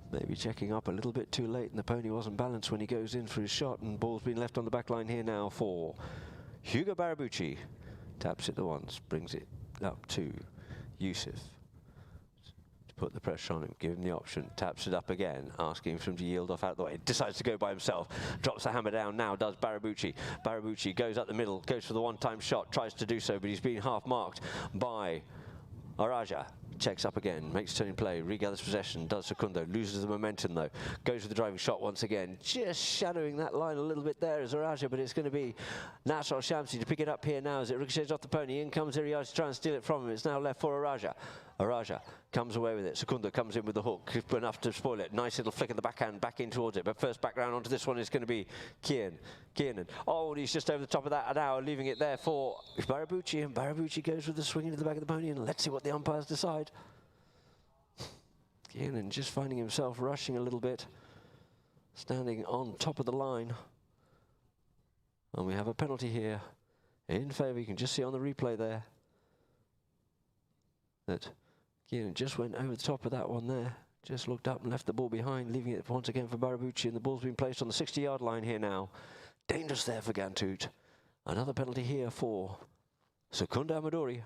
Maybe checking up a little bit too late, and the pony wasn't balanced when he goes in for his shot, and ball's been left on the back line here now for Hugo Barabuchi. Taps it the once, brings it up to Yusuf. put the pressure on him, give him the option, taps it up again, asking for him to yield off out of the way. Decides to go by himself, drops the hammer down now, does Barabuchi. Barabuchi goes up the middle, goes for the one-time shot, tries to do so, but he's been half marked by Araja. Checks up again, makes turning play, regathers possession, does Secundo, loses the momentum though, goes with the driving shot once again, just shadowing that line a little bit there as Araja, but it's going to be Nasser Shamsi to pick it up here now as it ricochets off the pony. In comes Iriad to try and steal it from him. It's now left for Araja. Araja comes away with it. Secundo comes in with the hook, enough to spoil it. Nice little flick of the backhand back in towards it, but first back round onto this one is going to be Kiernan. Oh, and he's just over the top of that now, leaving it there for Barabuchi, and Barabuchi goes with the swing into the back of the pony, and let's see what the umpires decide. Kiernan just finding himself rushing a little bit, standing on top of the line. And we have a penalty here in favour. You can just see on the replay there that Kiernan just went over the top of that one there. Just looked up and left the ball behind, leaving it once again for Barabuchi, and the ball's been placed on the 60-yard line here now. Dangerous there for Ghantoot. Another penalty here for Secunda Amadori.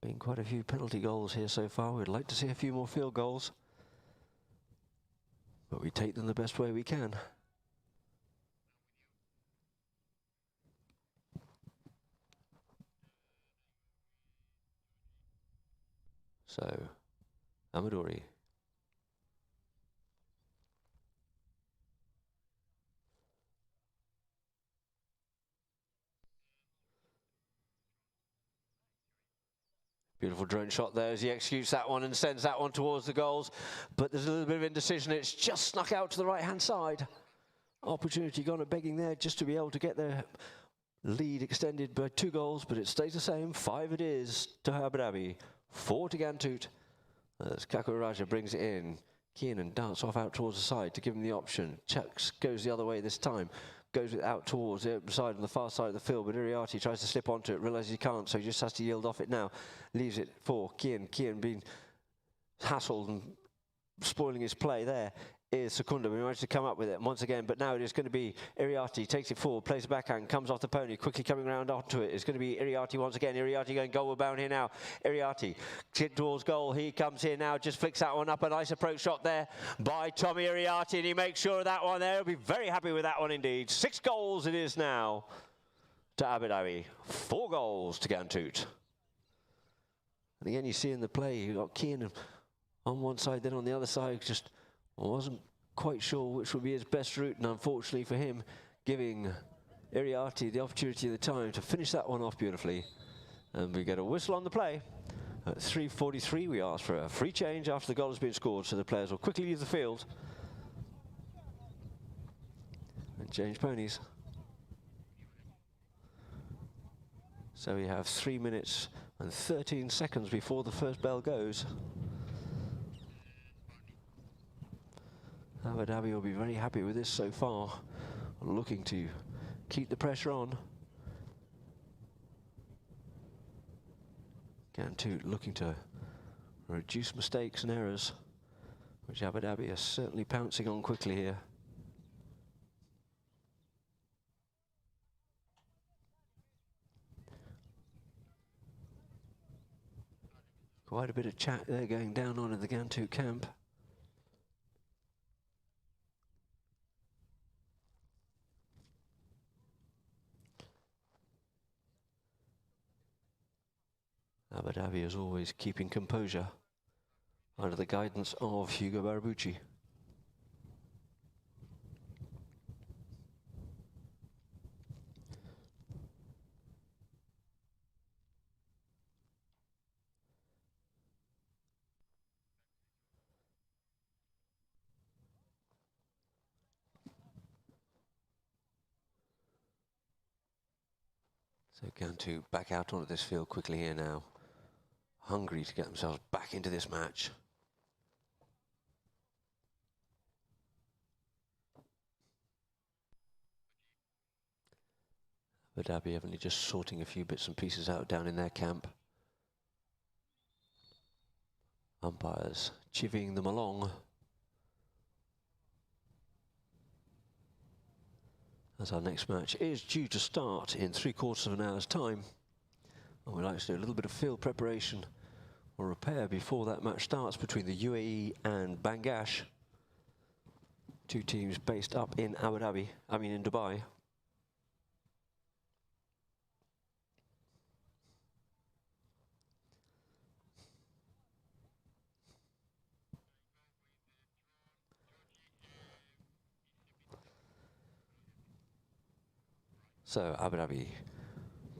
Been quite a few penalty goals here so far. We'd like to see a few more field goals, but we take them the best way we can. So, Amadori. Beautiful drone shot there as he executes that one and sends that one towards the goals. But there's a little bit of indecision. It's just snuck out to the right-hand side. Opportunity gone a begging there just to be able to get their lead extended by 2 goals, but it stays the same. 5 it is to AbuDhabi, 4 to Ghantoot. As Kakuraja brings it in. Kiernan darts off out towards the side to give him the option. Chucks goes the other way this time. Goes out towards the open side on the far side of the field, but Iriati tries to slip onto it, realises he can't, so he just has to yield off it now. Leaves it for Kiernan. Kiernan being hassled and spoiling his play there is Secunda. We managed to come up with it once again, but now it is going to be Iriati. Takes it forward, plays the backhand, comes off the pony, quickly coming around onto it. It's going to be Iriati once again. Iriati going goal bound here now. Iriati towards goal. He comes here now, just flicks that one up. A nice approach shot there by Tommy Iriati, and he makes sure of that one there. He'll be very happy with that one indeed. 6 goals it is now to AbuDhabi. 4 goals to Ghantoot. And again, you see in the play, you've got Kiernan on one side, then on the other side, just wasn't quite sure which would be his best route, and unfortunately for him, giving Iriati the opportunity of the time to finish that one off beautifully. And we get a whistle on the play. At 3:43, we ask for a free change after the goal has been scored, so the players will quickly leave the field and change ponies. So we have 3 minutes and 13 seconds before the first bell goes. AbuDhabi will be very happy with this so far, looking to keep the pressure on. Ghantoot looking to reduce mistakes and errors, which AbuDhabi are certainly pouncing on quickly here. Quite a bit of chat there going down on in the Ghantoot camp. AbuDhabi is always keeping composure under the guidance of Hugo Barabuchi. So Ghantoot back out onto this field quickly here now. Hungry to get themselves back into this match. AbuDhabi evidently just sorting a few bits and pieces out down in their camp. Umpires chivying them along. as our next match is due to start in 3/4 of an hour's time. And we'd like to do a little bit of field preparation or repair before that match starts between the UAE and Bangladesh. Two teams based up in Abu Dhabi, in Dubai. So Abu Dhabi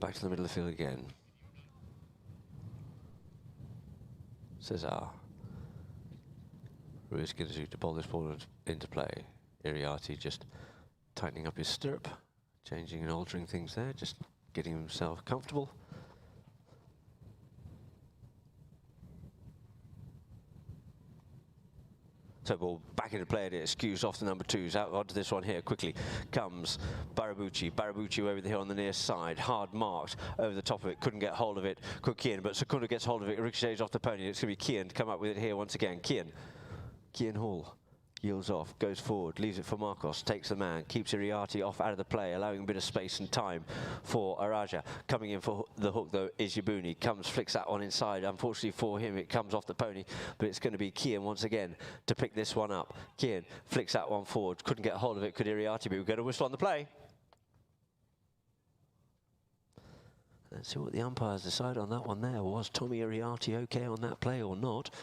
back to the middle of the field again. Cesar. Ruiz Ghantoot to bowl this ball into play. Iriarty just tightening up his stirrup, changing and altering things there, just getting himself comfortable. So ball back into play, it skews off the number 2s, out onto this one here, quickly comes Barabuchi over here on the near side, hard marked over the top of it, couldn't get hold of it, could Kian, but Secunda gets hold of it, ricochets off the pony, it's going to be Kian to come up with it here once again. Kian Hall yields off, goes forward, leaves it for Marcos, takes the man, keeps Iriarty off out of the play, allowing a bit of space and time for Araja. Coming in for the hook though is Yabuni, flicks that one inside. Unfortunately for him, it comes off the pony, but it's going to be Kian once again to pick this one up. Kian flicks that one forward, couldn't get hold of it, could Iriarty be? We'll get a whistle on the play. Let's see what the umpires decide on that one there. Was Tommy Iriarty okay on that play or not?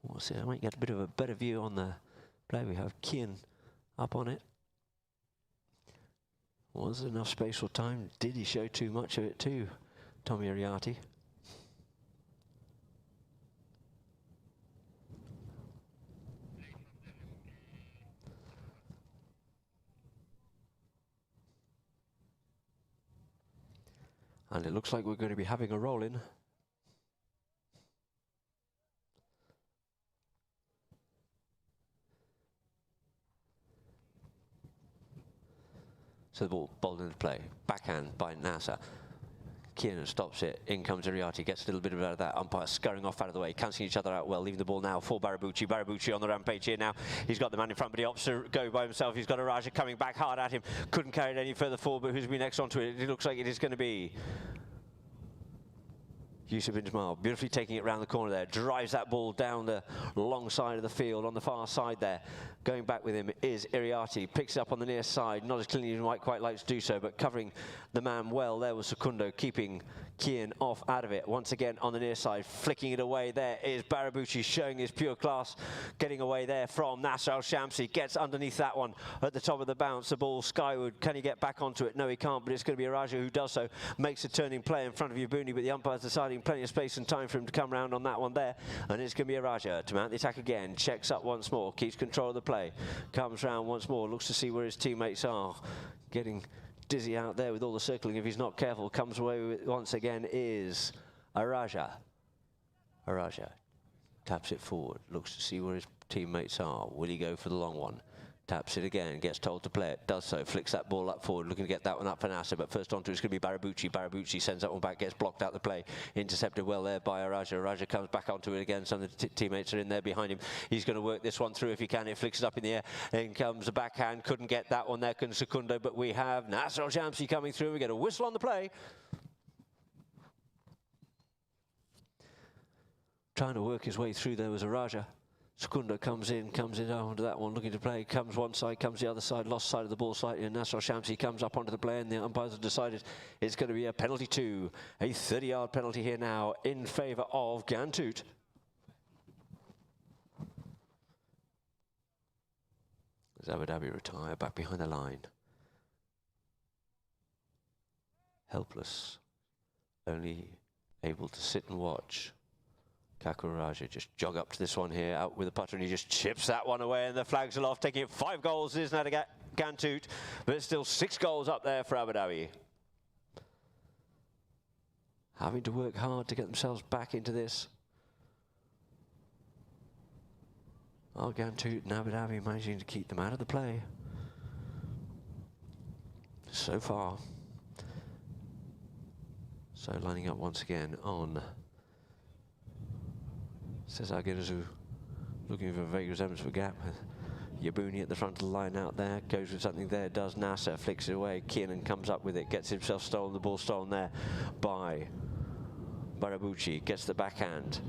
We'll see. I might get a bit of a better view on the play. We have Kian up on it. Was there enough space or time? Did he show too much of it too, Tommy Iriarty? And it looks like we're going to be having a roll in. So the ball bowled into play, backhand by Nasser. Kiernan stops it, in comes Iriarty, gets a little bit of out of that, umpire scurrying off out of the way, cancelling each other out well, leaving the ball now for Barabuchi. Barabuchi on the rampage here now, he's got the man in front, but he opts to go by himself. He's got Araja coming back hard at him, couldn't carry it any further forward, but who's been next onto it? It looks like it is going to be Yusuf bin Jamal, beautifully taking it round the corner there, drives that ball down the long side of the field on the far side there. Going back with him is Iriarty, picks it up on the near side, not as cleanly as he might quite like to do so, but covering the man well. There was Secundo, keeping Kian off out of it. Once again on the near side, flicking it away. There is Barabuchi showing his pure class, getting away there from Nasser Al-Shamsi, gets underneath that one at the top of the bounce, the ball skyward. Can he get back onto it? No, he can't, but it's going to be Araja who does so, makes a turning play in front of Yabuni, but the umpire's deciding plenty of space and time for him to come round on that one there, and it's going to be Araja to mount the attack again, checks up once more, keeps control of the play, comes round once more, looks to see where his teammates are, getting dizzy out there with all the circling if he's not careful. Comes away with it once again is Araja. Araja taps it forward, looks to see where his teammates are. Will he go for the long one? Taps it again, gets told to play it, does so, flicks that ball up forward, looking to get that one up for Nasser, but first onto it's going to be Barabuchi. Barabuchi sends that one back, gets blocked out the play, intercepted well there by Araja. Araja comes back onto it again, some of the teammates are in there behind him. He's going to work this one through if he can, it flicks it up in the air, in comes the backhand, couldn't get that one there, can Secundo, but we have Nasser Al-Shamsi coming through, we get a whistle on the play. Trying to work his way through there was Araja. Secundo comes in onto that one, looking to play, comes one side, comes the other side, lost side of the ball slightly, and Nasser Al-Shamsi comes up onto the play, and the umpires have decided it's going to be a penalty too. A 30-yard penalty here now in favour of Ghantoot. As Abu Dhabi retire back behind the line. Helpless, only able to sit and watch. Kakuraja just jog up to this one here, out with a putter, and he just chips that one away, and the flags are off, taking it 5 goals, isn't that a Ghantoot, but it's still 6 goals up there for Abu Dhabi. Having to work hard to get themselves back into this. Oh, Ghantoot and Abu Dhabi managing to keep them out of the play. So far. So lining up once again on Cesar Guinness, looking for a vague resemblance for gap. Yabuni at the front of the line out there, goes with something there, does Nasser, flicks it away, Kiernan comes up with it, gets himself stolen, the ball stolen there by Barabuchi, gets the backhand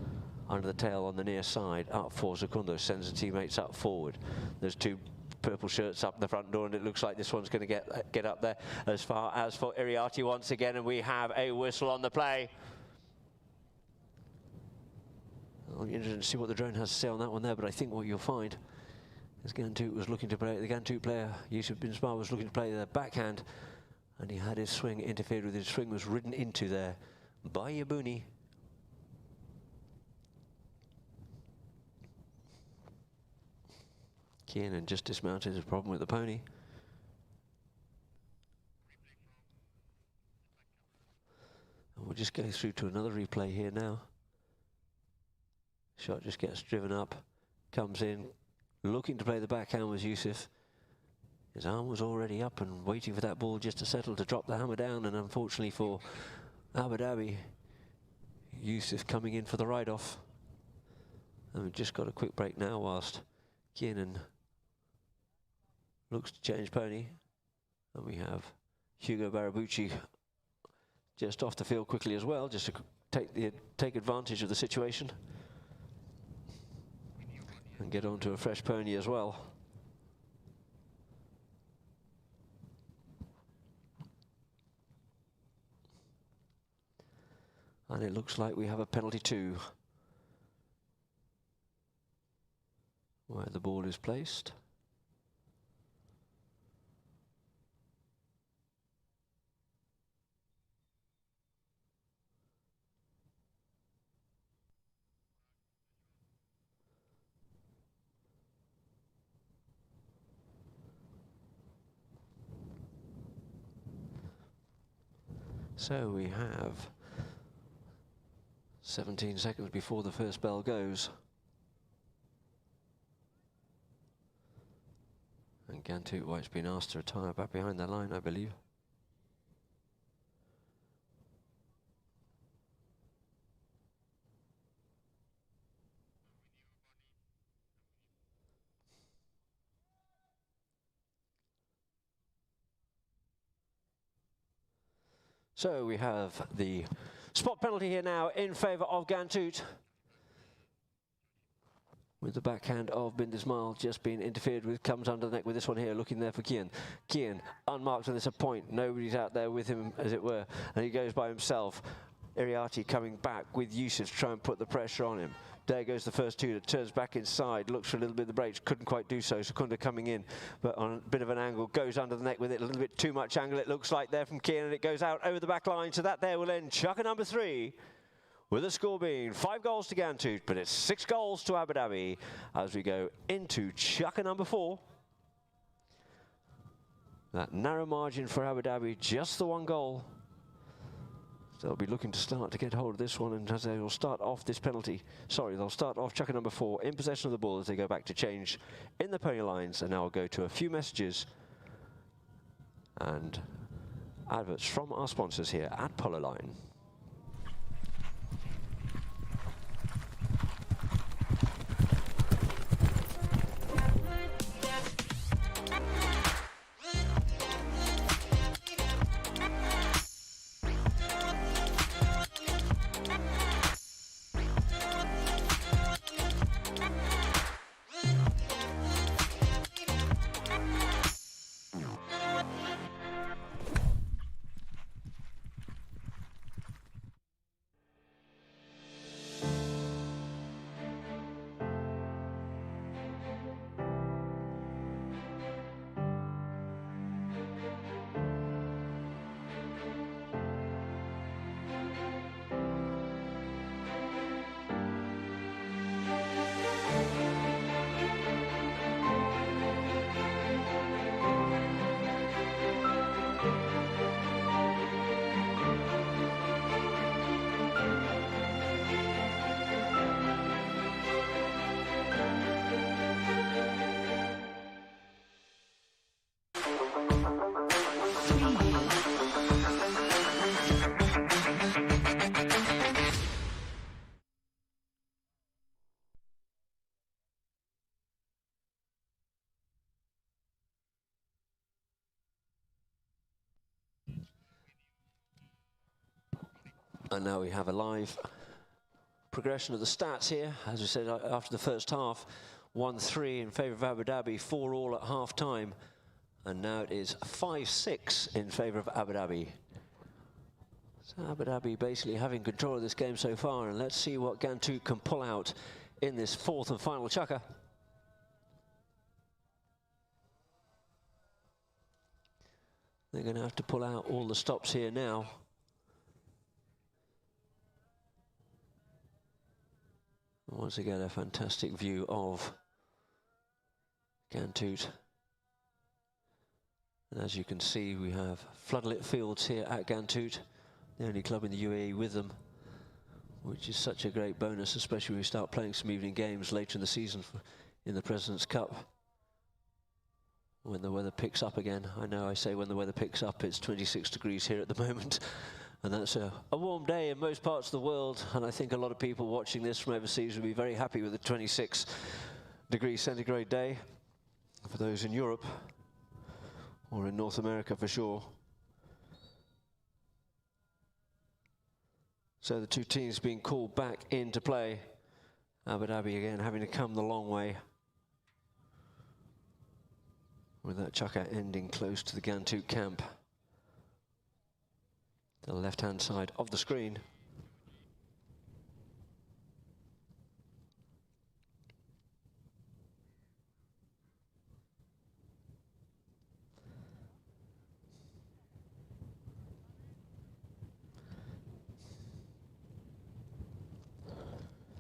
under the tail on the near side, up for Secundo, sends the teammates up forward. There's two purple shirts up the front door, and it looks like this one's going to get up there. As far as for Iriarty once again, and we have a whistle on the play. I'll be interested to see what the drone has to say on that one there, but I think what you'll find is Ghantoot was looking to play, the Ghantoot player, Yusuf Bin Smar, was looking to play the backhand, and he had his swing interfered with. His swing was ridden into there by Yabuni. Kiernan just dismounted, his problem with the pony. And we'll just go through to another replay here now. Shot just gets driven up, comes in, looking to play the backhand was Yusuf. His arm was already up and waiting for that ball just to settle to drop the hammer down, and unfortunately for Abu Dhabi, Yusuf coming in for the ride-off. And we've just got a quick break now whilst Kiernan looks to change pony, and we have Hugo Barabuchi just off the field quickly as well, just to take advantage of the situation and get onto a fresh pony as well. And it looks like we have a penalty too, where the ball is placed. So we have 17 seconds before the first bell goes. And Ghantoot White's been asked to retire back behind the line, I believe. So we have the spot penalty here now in favour of Ghantoot, with the backhand of Bin Ismail just being interfered with, comes under the neck with this one here, looking there for Kian. Kian unmarked, and there's a point. Nobody's out there with him, as it were, and he goes by himself. Iriarty coming back with Yusuf to try and put the pressure on him. There goes the first two, that turns back inside, looks for a little bit of the brakes, couldn't quite do so. Secunda coming in, but on a bit of an angle, goes under the neck with it, a little bit too much angle, it looks like there from Kian, and it goes out over the back line. So that there will end Chukka number 3, with the score being 5 goals to Ghantoot, but it's 6 goals to Abu Dhabi as we go into Chukka number 4. That narrow margin for Abu Dhabi, just the 1 goal. So they'll be looking to start to get hold of this one, and as they will start off this penalty, they'll start off Chukka number 4 in possession of the ball as they go back to change in the pony lines. And now I'll go to a few messages and adverts from our sponsors here at Polo Line. And now we have a live progression of the stats here. As we said, after the first half, 1-3 in favour of Abu Dhabi, 4-all at half-time. And now it is 5-6 in favour of Abu Dhabi. So Abu Dhabi basically having control of this game so far, and let's see what Ghantoot can pull out in this fourth and final chukker. They're going to have to pull out all the stops here now. Once again, a fantastic view of Ghantoot. And as you can see, we have floodlit fields here at Ghantoot, the only club in the UAE with them, which is such a great bonus, especially when we start playing some evening games later in the season in the President's Cup. When the weather picks up again. I know I say when the weather picks up, it's 26 degrees here at the moment. And that's a warm day in most parts of the world. And I think a lot of people watching this from overseas will be very happy with the 26 degree centigrade day. For those in Europe, or in North America for sure. So the two teams being called back into play. Abu Dhabi again having to come the long way. With that chukker ending close to the Ghantoot camp. The left-hand side of the screen.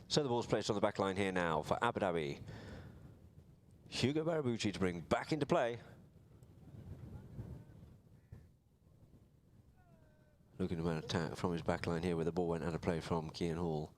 So the ball's placed on the back line here now for Abu Dhabi. Hugo Barabuchi to bring back into play. Looking at an attack from his back line here where the ball went out of play from Kian Hall.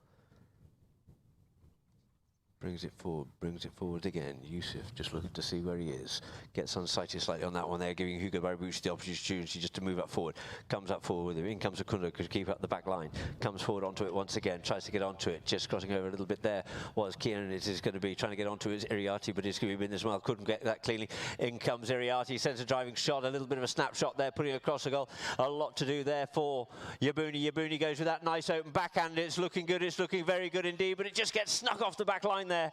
Brings it forward again. Yusuf just looking to see where he is. Gets unsighted slightly on that one there, giving Hugo Barabuchi the opportunity just to move up forward. Comes up forward with him. In comes Secunda to keep up the back line. Comes forward onto it once again. Tries to get onto it. Just crossing over a little bit there was Kian. It is going to be trying to get onto his Iriarty, but it's going to be in as well. Couldn't get that cleanly. In comes Iriarty. Sends a driving shot. A little bit of a snapshot there, putting across the goal. A lot to do there for Yabuni. Yabuni goes with that nice open backhand. It's looking good. It's looking very good indeed, but it just gets snuck off the back line there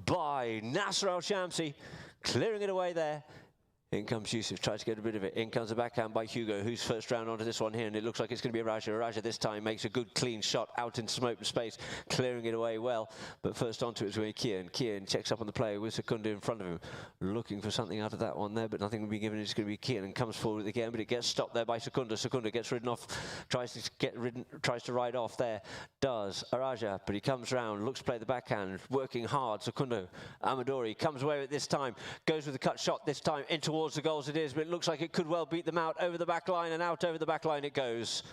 by Nasser Al-Shamsi, clearing it away there. In comes Yusuf, tries to get a bit of it. In comes the backhand by Hugo, who's first round onto this one here, and it looks like it's going to be Raja. Raja this time makes a good clean shot out into some open space, clearing it away well. But first onto it is with Kian. Kian checks up on the play with Secunda in front of him, looking for something out of that one there, but nothing will be given. It's going to be Kian, and comes forward again, but it gets stopped there by Secunda. Secunda gets ridden off, tries to ride off there. Does Raja, but he comes round, looks to play the backhand, working hard. Secunda Amadori comes away with it this time, goes with the cut shot this time in towards the goals it is, but it looks like it could well beat them out over the back line, and out over the back line it goes.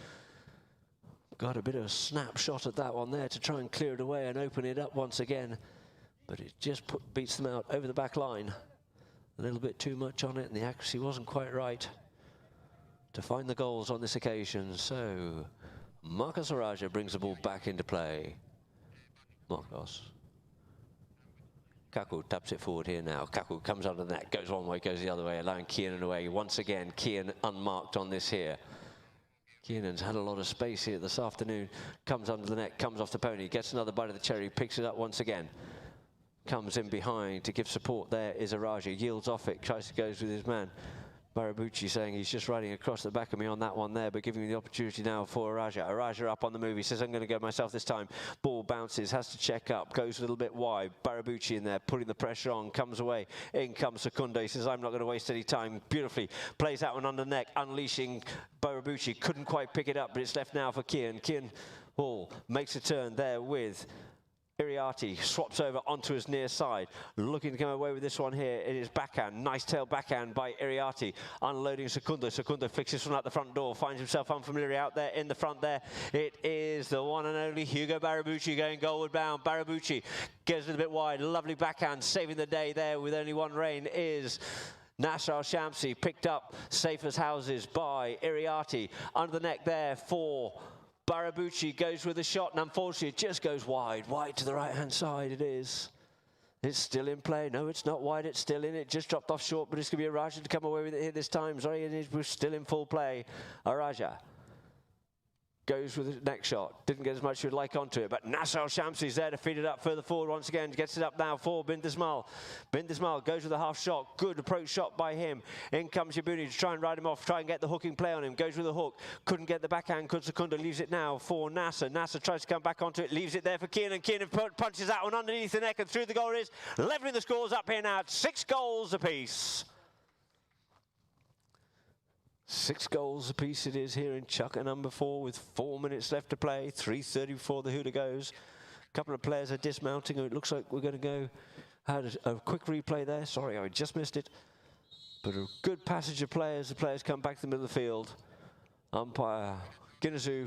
Got a bit of a snapshot at that one there to try and clear it away and open it up once again, but it just beats them out over the back line. A little bit too much on it, and the accuracy wasn't quite right to find the goals on this occasion. So Marcos Araja brings the ball back into play. Marcos. Kaku taps it forward here now. Kaku comes under the net, goes one way, goes the other way, allowing Kian away. Once again, Kian unmarked on this here. Kian's had a lot of space here this afternoon. Comes under the net, comes off the pony, gets another bite of the cherry, picks it up once again. Comes in behind to give support there is Araja, yields off it, tries to go with his man. Barabuchi saying he's just riding across the back of me on that one there, but giving me the opportunity now for Araja. Araja up on the move. He says, I'm going to go myself this time. Ball bounces, has to check up, goes a little bit wide. Barabuchi in there, putting the pressure on, comes away. In comes Secunda. He says, I'm not going to waste any time. Beautifully plays that one under the neck, unleashing Barabuchi. Couldn't quite pick it up, but it's left now for Kian. Kian Hall makes a turn there with Iriarty, swaps over onto his near side, looking to come away with this one here. It is backhand, nice tail backhand by Iriarty, unloading Secunda. Secunda fixes from out the front door, finds himself unfamiliar out there in the front there. It is the one and only Hugo Barabuchi going goalward bound. Barabuchi goes a little bit wide, lovely backhand, saving the day there with only one rain is Nasser Al-Shamsi, picked up safe as houses by Iriarty. Under the neck there for Barabuchi, goes with a shot, and unfortunately it just goes wide to the right-hand side. It is. It's still in play. No, it's not wide, it's still in. It just dropped off short, but it's going to be Araja to come away with it here this time. Sorry, it is, we're still in full play. Araja. Goes with the next shot. Didn't get as much as you'd like onto it, but Nasser Al-Shamsi's there to feed it up further forward once again. Gets it up now for Bin Dismal. Bin Dismal goes with a half shot. Good approach shot by him. In comes Yabuni to try and ride him off, try and get the hooking play on him. Goes with a hook. Couldn't get the backhand. Secunda leaves it now for Nasser. Nasser tries to come back onto it. Leaves it there for Kieran. Kieran punches that one underneath the neck and through the goal is. Leveling the scores up here now at 6 goals apiece. 6 goals apiece it is here in Chukka number 4 with 4 minutes left to play. 3:30 before the hooter goes. A couple of players are dismounting. It looks like we're going to go. Had a quick replay there. Sorry, I just missed it. But a good passage of players. The players come back to the middle of the field. Umpire Guinnessoo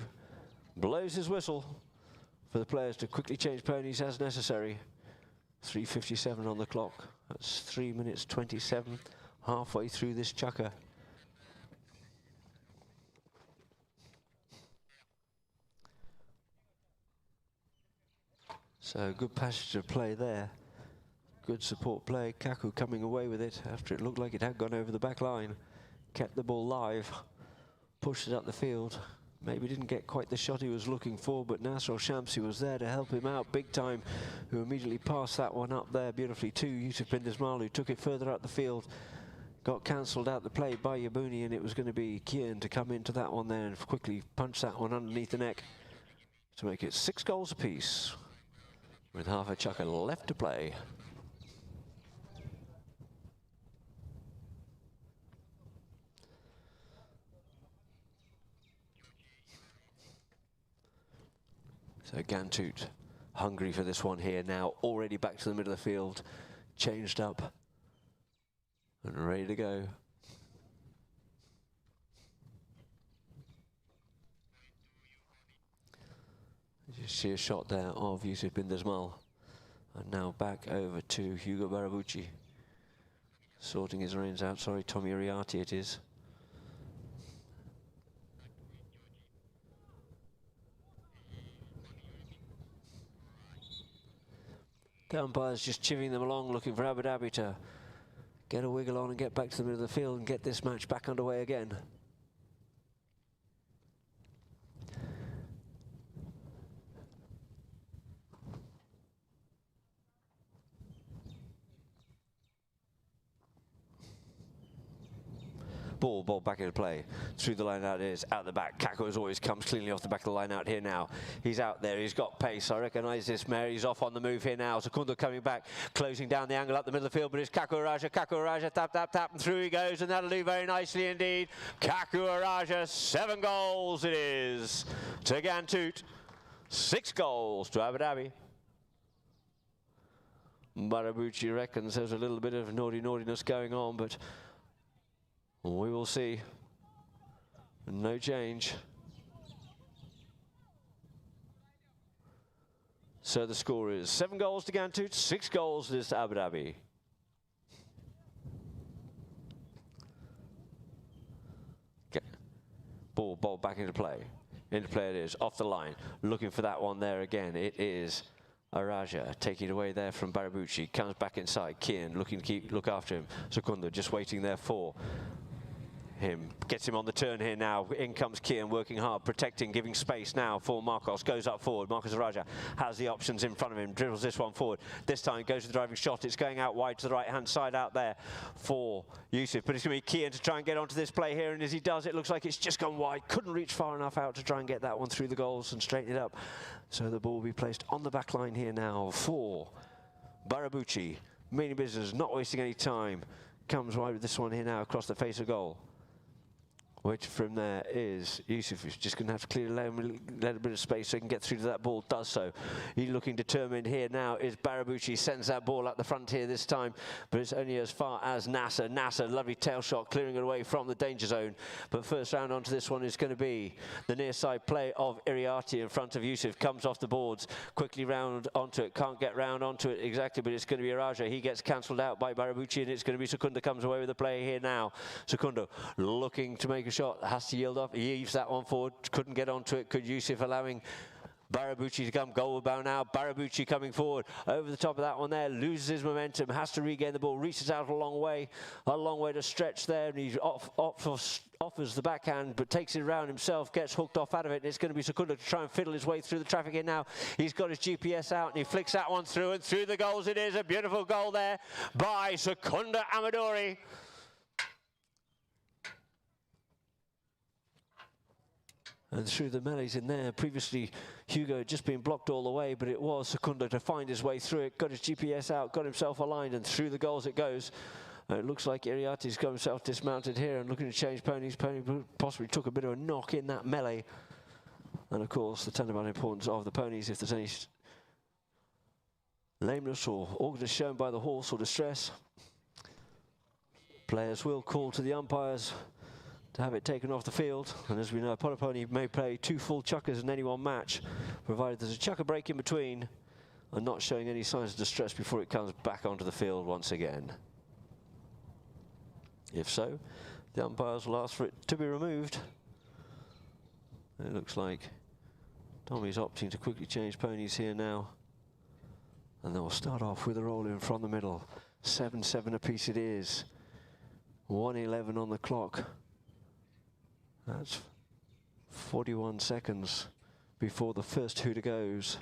blows his whistle for the players to quickly change ponies as necessary. 3:57 on the clock. That's 3 minutes 27. Halfway through this Chukka. So good passage of play there. Good support play. Kaku coming away with it after it looked like it had gone over the back line. Kept the ball live. Pushed it up the field. Maybe didn't get quite the shot he was looking for, but Nasser Al-Shamsi was there to help him out big time, who immediately passed that one up there beautifully to Yusuf Bin Dismal, who took it further up the field. Got cancelled out the play by Yabuni, and it was going to be Kian to come into that one there and quickly punch that one underneath the neck to make it 6 goals apiece. With half a Chukka left to play. So Ghantoot hungry for this one here now, already back to the middle of the field, changed up and ready to go. You see a shot there of Yusuf Bin Dismal. And now back over to Hugo Barabucci. Sorting his reins out. Sorry, Tommy Ariati it is. The umpire's just chivvying them along, looking for Abu Dhabi to get a wiggle on and get back to the middle of the field and get this match back underway again. Ball back into play. Through the line out it is, out the back. Kako as always comes cleanly off the back of the line out here now. He's out there, he's got pace. I recognise this mare. He's off on the move here now. Secunda coming back, closing down the angle up the middle of the field, but it's Kaku Araja. Kaku Araja, tap, tap, tap, and through he goes, and that'll do very nicely indeed. Kaku Araja, 7 goals it is to Ghantoot. 6 goals to Abu Dhabi. Barabucci reckons there's a little bit of naughtiness going on, but we will see. No change. So the score is 7 goals to Ghantoot, 6 goals to Abu Dhabi. Okay. Ball back into play. Into play it is, off the line. Looking for that one there again. It is Araja taking it away there from Barabucci. Comes back inside. Kian looking to look after him. Secunda just waiting there for him. Gets him on the turn here now. In comes Kian working hard, protecting, giving space now for Marcos. Goes up forward. Marcos Araja has the options in front of him. Dribbles this one forward. This time goes with the driving shot. It's going out wide to the right hand side out there for Yusuf. But it's going to be Kian to try and get onto this play here. And as he does, it looks like it's just gone wide. Couldn't reach far enough out to try and get that one through the goals and straighten it up. So the ball will be placed on the back line here now for Barabucci. Meaning business, not wasting any time. Comes wide with this one here now across the face of goal. Which from there is Yusuf, who's just going to have to clear a little bit of space so he can get through to that ball. Does so. He's looking determined here now is Barabucci. Sends that ball up the front here this time, but it's only as far as Nasser. Nasser, lovely tail shot, clearing it away from the danger zone. But first round onto this one is going to be the near side play of Iriarty in front of Yusuf. Comes off the boards, quickly round onto it. Can't get round onto it exactly, but it's going to be Araja. He gets cancelled out by Barabucci, and it's going to be Secunda comes away with the play here now. Secunda looking to make a shot, has to yield off. He heaves that one forward, couldn't get onto it. Could Yusuf allowing Barabuchi to come goal bound now. Barabuchi coming forward over the top of that one there, loses his momentum, has to regain the ball, reaches out a long way to stretch there, and he offers the backhand, but takes it around himself, gets hooked off out of it, and it's going to be Secunda to try and fiddle his way through the traffic here now. He's got his GPS out, and he flicks that one through, and through the goals it is. A beautiful goal there by Secunda Amadori. And through the melees in there, previously Hugo had just been blocked all the way, but it was Secunda to find his way through it, got his GPS out, got himself aligned, and through the goals it goes. It looks like Iriarte's got himself dismounted here and looking to change ponies. Pony possibly took a bit of a knock in that melee. And of course, the tender importance of the ponies, if there's any lameness or awkwardness shown by the horse or distress, players will call to the umpires to have it taken off the field. And as we know, a Polo pony may play 2 full chukkers in any one match, provided there's a chukker break in between and not showing any signs of distress before it comes back onto the field once again. If so, the umpires will ask for it to be removed. It looks like Tommy's opting to quickly change ponies here now. And they'll start off with a roll in from the middle. 7-7 apiece it is. 1:11 on the clock. That's 41 seconds before the first hooter goes.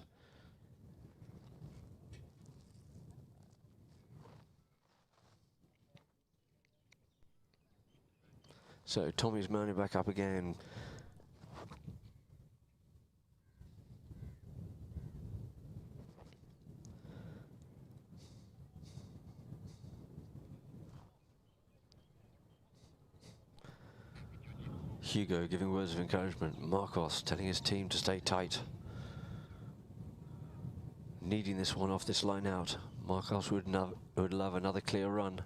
So Tommy's mounting back up again. Hugo giving words of encouragement. Marcos telling his team to stay tight. Needing this one off this line out. Marcos would love another clear run.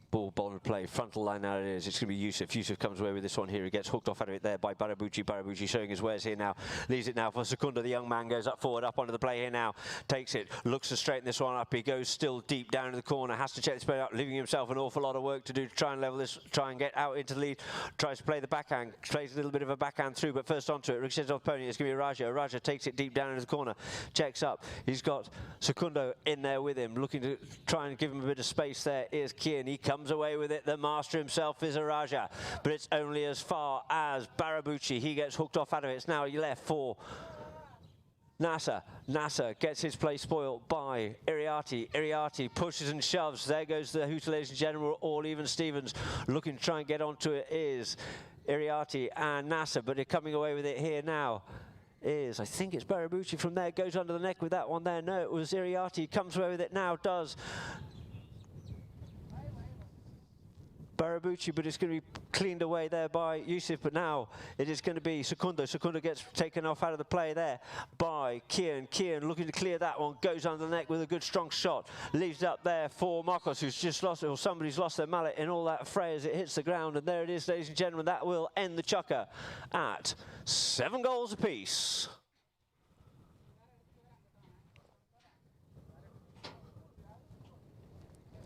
Ball bowled play, frontal line out it is. It's going to be Yusuf. Yusuf comes away with this one here. He gets hooked off out of it there by Barabuchi. Barabuchi showing his wares here now. Leaves it now for Secunda. The young man goes up forward, up onto the play here now. Takes it, looks to straighten this one up. He goes still deep down in the corner. Has to check this play out, leaving himself an awful lot of work to do to try and level this, try and get out into the lead. Tries to play the backhand, plays a little bit of a backhand through, but first onto it. Rickshaws off pony. It's going to be Raja. Raja takes it deep down into the corner. Checks up. He's got Secunda in there with him, looking to try and give him a bit of space there. Here's Kian. He comes away with it. The master himself is a Raja, but it's only as far as Barabuchi. He gets hooked off out of it. It's now left for Nasser. Nasser gets his play spoiled by Iriarte. Iriarte pushes and shoves. There goes the hooter, ladies and gentlemen. All even Stevens looking to try and get onto it is Iriarte and Nasser, but they're coming away with it here now. I think it's Barabuchi from there. Goes under the neck with that one there. No, it was Iriarte. Comes away with it now. Does Barabuchi, but it's going to be cleaned away there by Yusuf, but now it is going to be Secunda. Secunda gets taken off out of the play there by Kian. Kian looking to clear that one, goes under the neck with a good strong shot, leaves it up there for Marcos, who's just lost it, or somebody's lost their mallet in all that fray as it hits the ground, and there it is, ladies and gentlemen. That will end the chukker at 7 goals apiece.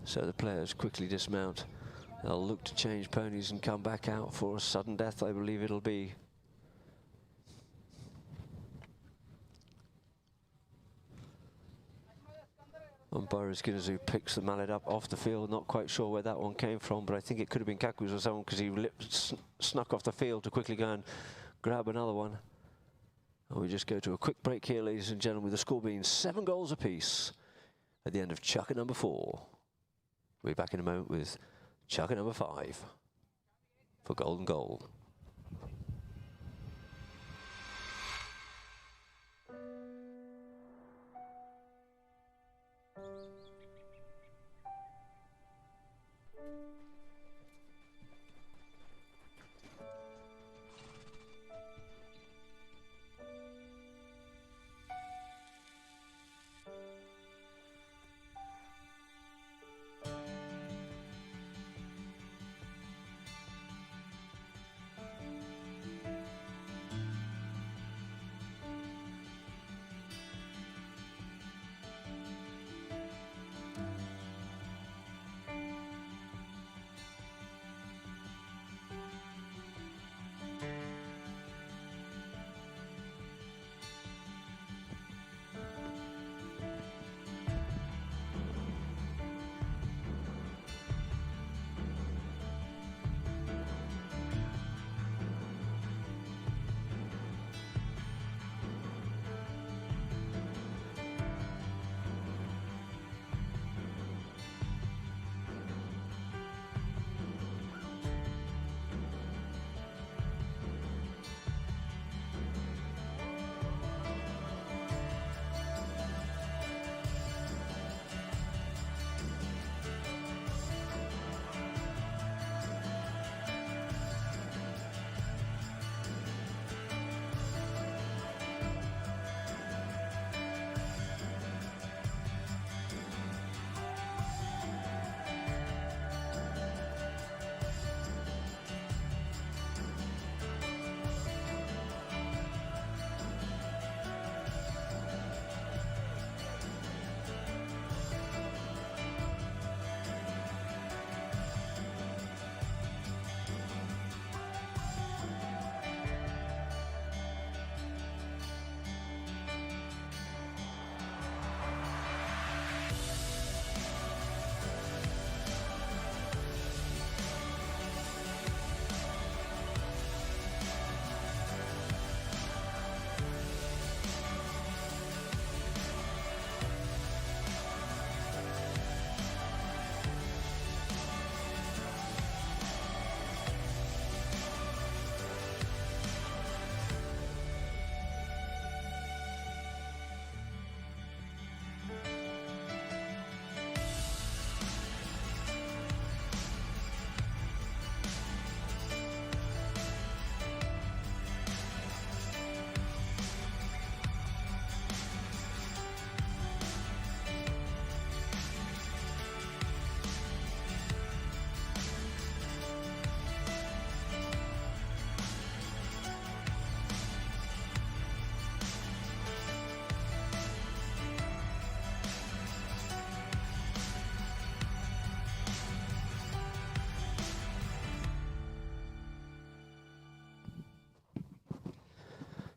So the players quickly dismount. They'll look to change ponies and come back out for a sudden death, I believe it'll be. Umpire Eskinazu picks the mallet up off the field. Not quite sure where that one came from, but I think it could have been Kaku's or someone, because he snuck off the field to quickly go and grab another one. And we just go to a quick break here, ladies and gentlemen, with the score being 7 goals apiece at the end of chukker number 4. We'll be back in a moment with chukker number 5 for golden goal.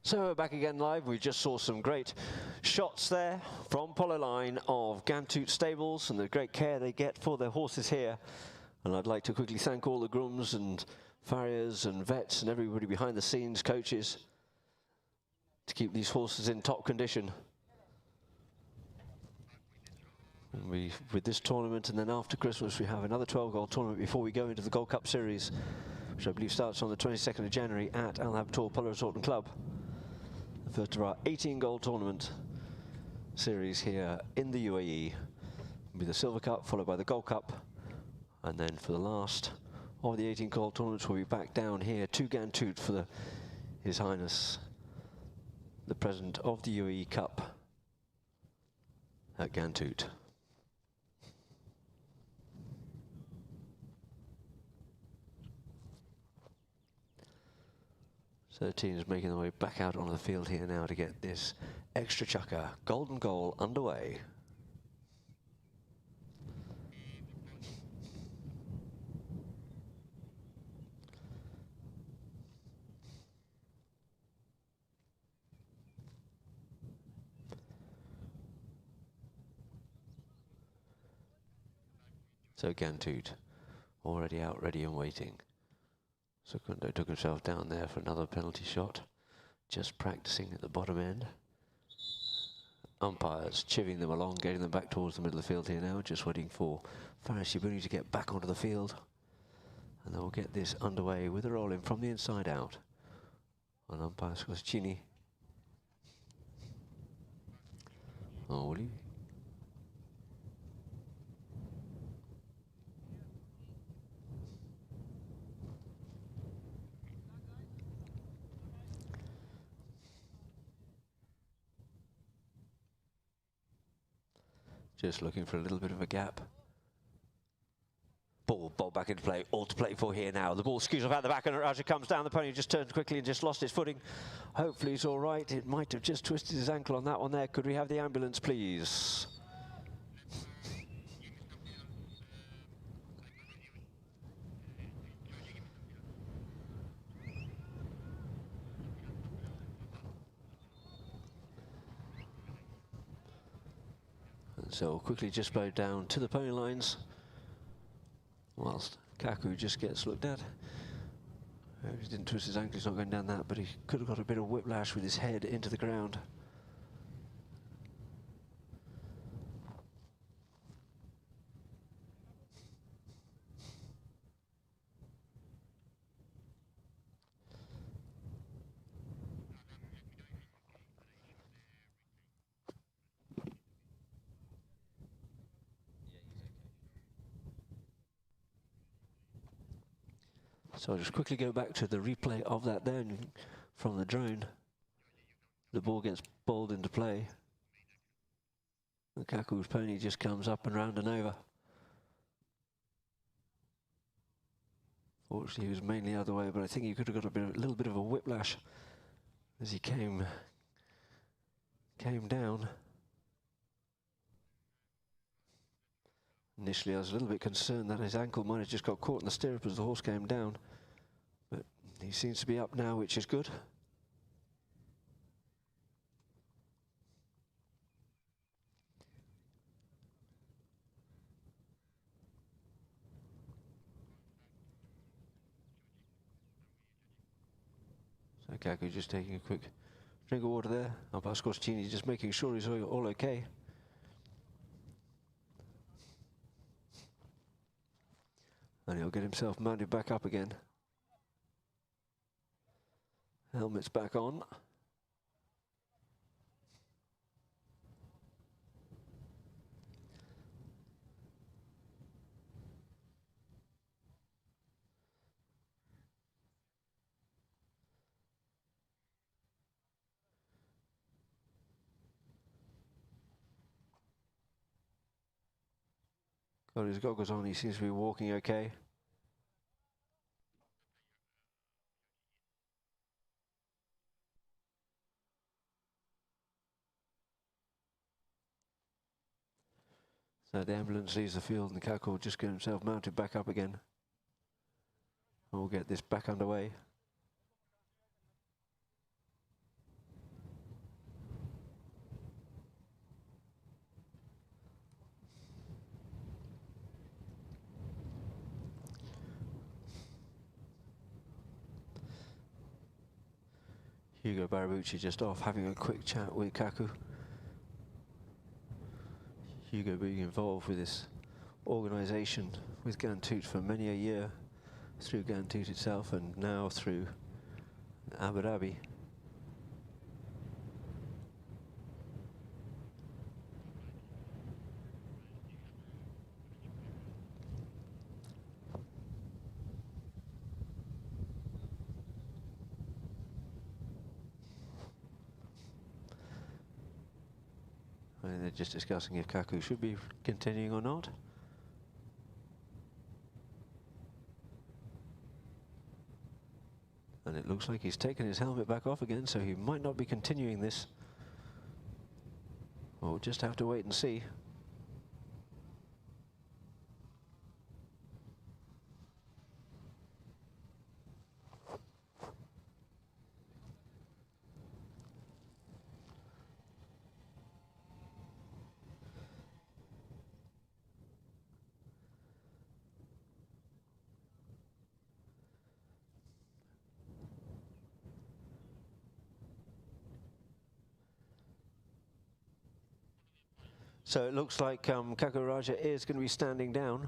So we're back again live. We just saw some great shots there from Polo line of Ghantoot stables and the great care they get for their horses here. And I'd like to quickly thank all the grooms and farriers and vets and everybody behind the scenes, coaches, to keep these horses in top condition. And with this tournament, and then after Christmas we have another 12-goal tournament before we go into the Gold Cup Series, which I believe starts on the 22nd of January at AbuDhabi Polo Resort and Club. The first of our 18-goal tournament series here in the UAE will be the Silver Cup, followed by the Gold Cup, and then for the last of the 18-goal tournaments we'll be back down here to Ghantoot for His Highness the President of the UAE Cup at Ghantoot. So the team is making their way back out onto the field here now to get this extra chukker golden goal underway. So Ghantoot already out, ready and waiting. Secundo took himself down there for another penalty shot, just practicing at the bottom end. Umpires chivvying them along, getting them back towards the middle of the field here now, just waiting for Faris Shibuni to get back onto the field. And they will get this underway with a roll in from the inside out. On umpire Scorscini. Oli. Just looking for a little bit of a gap. Ball back into play, all to play for here now. The ball skews off out the back and Raja comes down. The pony just turns quickly and just lost its footing. Hopefully he's all right. It might have just twisted his ankle on that one there. Could we have the ambulance, please? So we'll quickly just blow down to the pony lines whilst Kaku just gets looked at. He didn't twist his ankle, he's not going down that, but he could have got a bit of whiplash with his head into the ground. So I'll just quickly go back to the replay of that then from the drone. The ball gets bowled into play. The Kaku's pony just comes up and round and over. Fortunately, he was mainly the other way, but I think he could have got a little bit of a whiplash as he came down. Initially, I was a little bit concerned that his ankle might have just got caught in the stirrup as the horse came down. But he seems to be up now, which is good. So Kaku just taking a quick drink of water there. Umpire Scorscini just making sure he's all okay. And he'll get himself mounted back up again. Helmet's back on. Got his goggles on, he seems to be walking okay. So the ambulance leaves the field and the Kaku will just get himself mounted back up again. And we'll get this back underway. Hugo Barabucci just off having a quick chat with Kaku. Hugo being involved with this organisation with Ghantoot for many a year, through Ghantoot itself and now through Abu Dhabi. And they're just discussing if Kaku should be continuing or not. And it looks like he's taken his helmet back off again, so he might not be continuing this. We'll just have to wait and see. So it looks like Kaku Raja is going to be standing down.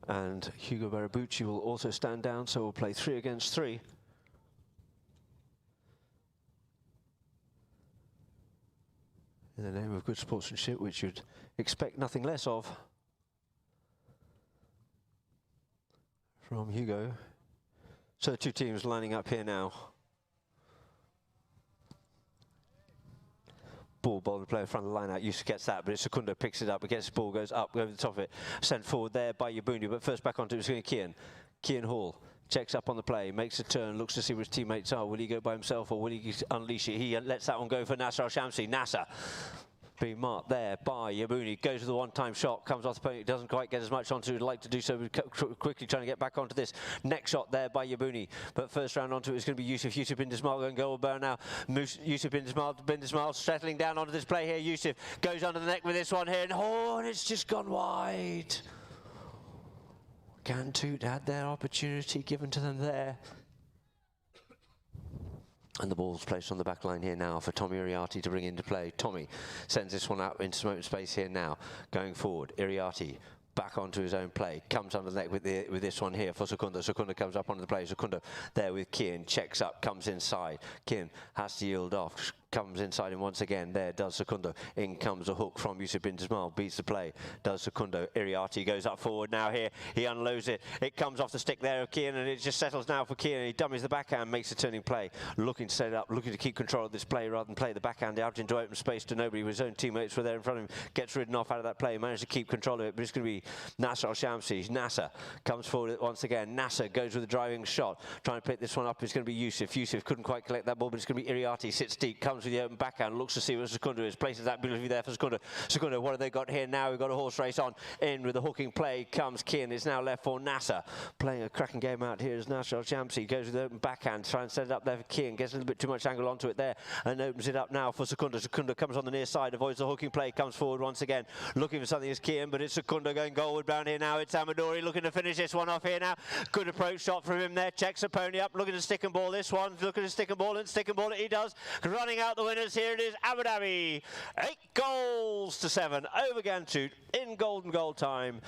And Hugo Barabucci will also stand down, so we'll play 3 against 3. In the name of good sportsmanship, which you'd expect nothing less of from Hugo. So 2 teams lining up here now. Ball the player in front of the line out. Yusuf gets that, but Secundo picks it up, gets the ball, goes up, over the top of it. Sent forward there by Yabuni, but first back onto it was going Kian. Kian Hall checks up on the play, makes a turn, looks to see where his teammates are. Will he go by himself or will he unleash it? He lets that one go for Nasser Al-Shamsi. Nasser being marked there by Yabuni, goes with the one-time shot, comes off the pony, doesn't quite get as much onto it, would like to do so, quickly trying to get back onto this. Next shot there by Yabuni, but first round onto it is going to be Yusuf bin Dismal going goal burn now. Yusuf bin Dismal settling down onto this play here. Yusuf goes under the neck with this one here, and it's just gone wide. Ghantoot had their opportunity given to them there. And the ball's placed on the back line here now for Tommy Iriarty to bring into play. Tommy sends this one out into some open space here now. Going forward, Iriarty back onto his own play. Comes under the neck with this one here for Secundo. Secundo comes up onto the play. Secundo there with Kian. Checks up, comes inside. Kian has to yield off. Comes inside him once again. There does Secundo. In comes a hook from Yusuf bin Dismal. Beats the play. Does Secundo. Iriarty goes up forward now here. He unloads it. It comes off the stick there of Kian, and it just settles now for Kian. He dummies the backhand, makes a turning play. Looking to set it up, looking to keep control of this play rather than play the backhand out into open space to nobody. His own teammates were there in front of him. Gets ridden off out of that play. Managed to keep control of it, but it's going to be Nasser Al-Shamsi. Nasser comes forward once again. Nasser goes with a driving shot. Trying to pick this one up. It's going to be Yusuf. Yusuf couldn't quite collect that ball, but it's going to be Iriarty. Sits deep, comes with the open backhand. Looks to see where Secundo is, places that beautifully there for Secundo. Secundo, what have they got here now? We've got a horse race on. In with the hooking play comes Kian. It's now left for Nasser. Playing a cracking game out here is Nasser Al-Shamsi. Goes with the open backhand, trying to set it up there for Kian. Gets a little bit too much angle onto it there and opens it up now for Secundo. Secundo comes on the near side, avoids the hooking play, comes forward once again. Looking for something as Kian, but it's Secundo going goalward down here now. It's Amadori looking to finish this one off here now. Good approach shot from him there. Checks the pony up, looking to stick and ball this one. Looking to stick and ball it he does. Running out the winners, here it is, Abu Dhabi. 8-7 over Ghantoot in golden goal time.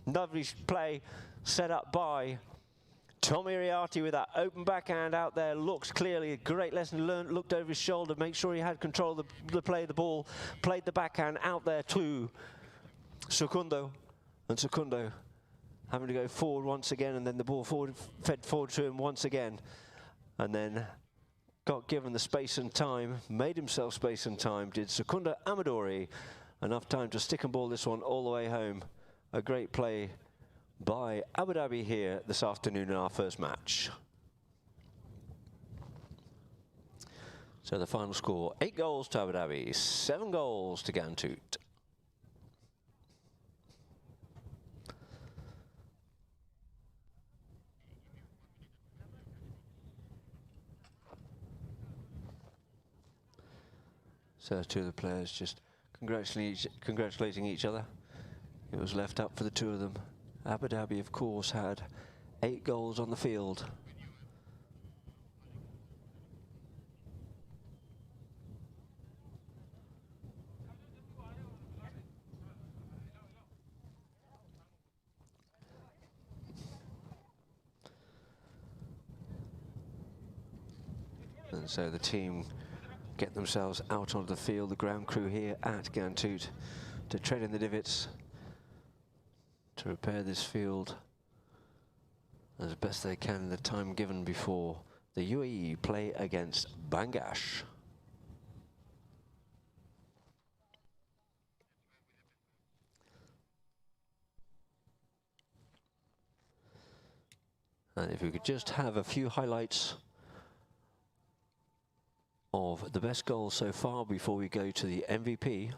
Lovely play set up by Tommy Iriarty with that open backhand out there. Looks clearly a great lesson learned. Looked over his shoulder, make sure he had control of the play of the ball. Played the backhand out there to Secundo. And Secundo having to go forward once again, and then the ball fed forward to him once again. And then got given the space and time, made himself space and time, did Secundo Amadori. Enough time to stick and ball this one all the way home. A great play by Abu Dhabi here this afternoon in our first match. So the final score, 8 goals to Abu Dhabi, 7 goals to Ghantoot. So 2 of the players just congratulating each other. It was left up for the two of them. Abu Dhabi, of course, had 8 goals on the field. And so the team get themselves out onto the field, the ground crew here at Ghantoot, to tread in the divots, to repair this field as best they can in the time given before the UAE play against Bangladesh. And if we could just have a few highlights of the best goals so far before we go to the MVP.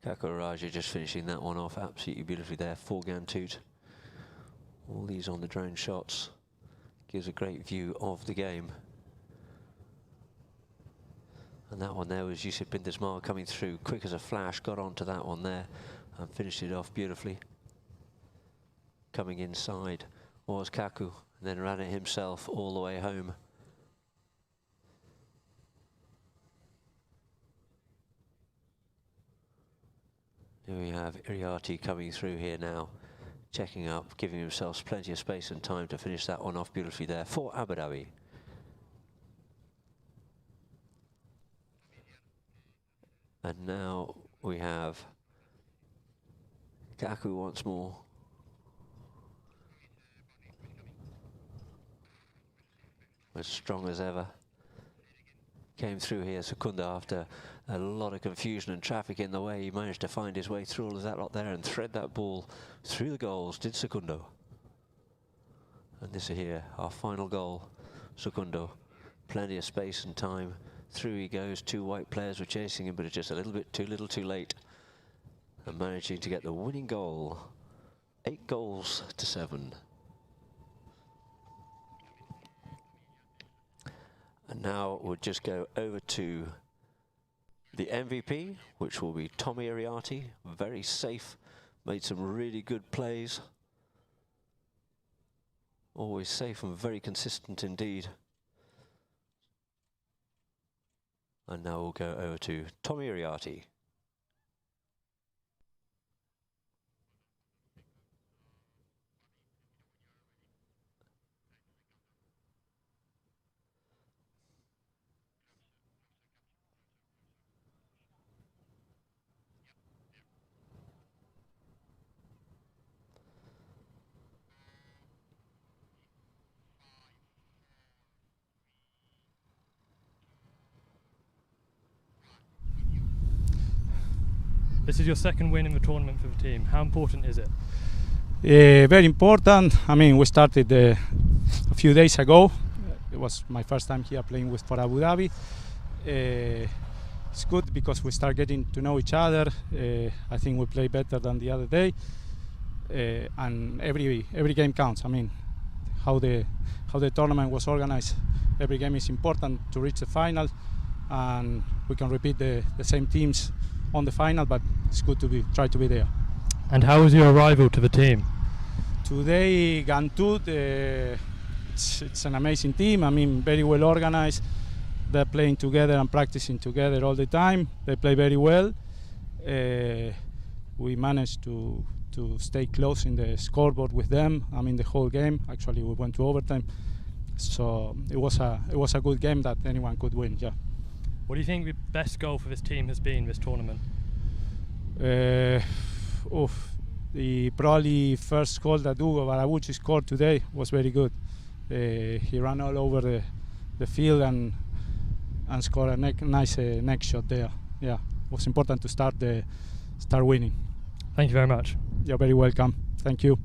Kakaraja just finishing that one off absolutely beautifully there for Ghantoot. All these on the drone shots gives a great view of the game. And that one there was Yusuf bin Dismal coming through quick as a flash, got onto that one there and finished it off beautifully. Coming inside was Kaku, and then ran it himself all the way home. Here we have Iriarty coming through here now, checking up, giving himself plenty of space and time to finish that one off beautifully there for Abu Dhabi. And now we have Kaku once more. As strong as ever. Came through here, Secunda, after a lot of confusion and traffic in the way. He managed to find his way through all of that lot there and thread that ball through the goals, did Secundo. And this is here, our final goal. Secundo, plenty of space and time. Through he goes, 2 white players were chasing him, but it's just a little bit too little too late. And managing to get the winning goal. 8 goals to 7. And now we'll just go over to the MVP, which will be Tommy Iriarty. Very safe, made some really good plays. Always safe and very consistent indeed. And now we'll go over to Tommy Iriarty. This is your second win in the tournament for the team. How important is it? Very important. I mean, we started a few days ago. It was my first time here playing for Abu Dhabi. It's good because we start getting to know each other. I think we play better than the other day, and every game counts. I mean, how the tournament was organized. Every game is important to reach the final, and we can repeat the same teams on the final, but it's good to try to be there. And how was your arrival to the team? Today, Ghantoot, it's an amazing team. I mean, very well organized. They're playing together and practicing together all the time. They play very well. We managed to stay close in the scoreboard with them. I mean, the whole game. Actually, we went to overtime, so it was a good game that anyone could win. Yeah. What do you think the best goal for this team has been this tournament? The probably first goal that Hugo Barabucci scored today was very good. He ran all over the field and scored a nice neck shot there. Yeah, it was important to start winning. Thank you very much. You're very welcome. Thank you.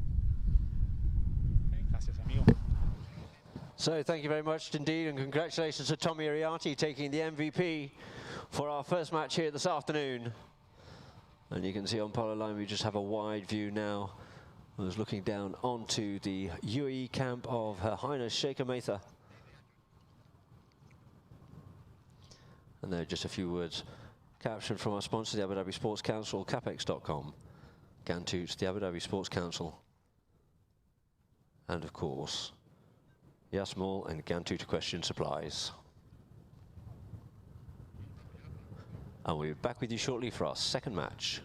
So thank you very much indeed, and congratulations to Tommy Iriarty taking the MVP for our first match here this afternoon. And you can see on Polo line we just have a wide view now was looking down onto the UAE camp of Her Highness Sheikh Metha. And there are just a few words captioned from our sponsor, the Abu Dhabi Sports Council, capex.com, Ghantoot, the Abu Dhabi Sports Council, and of course, Yasmol and Ghantoot Equestrian Supplies. And we'll be back with you shortly for our second match.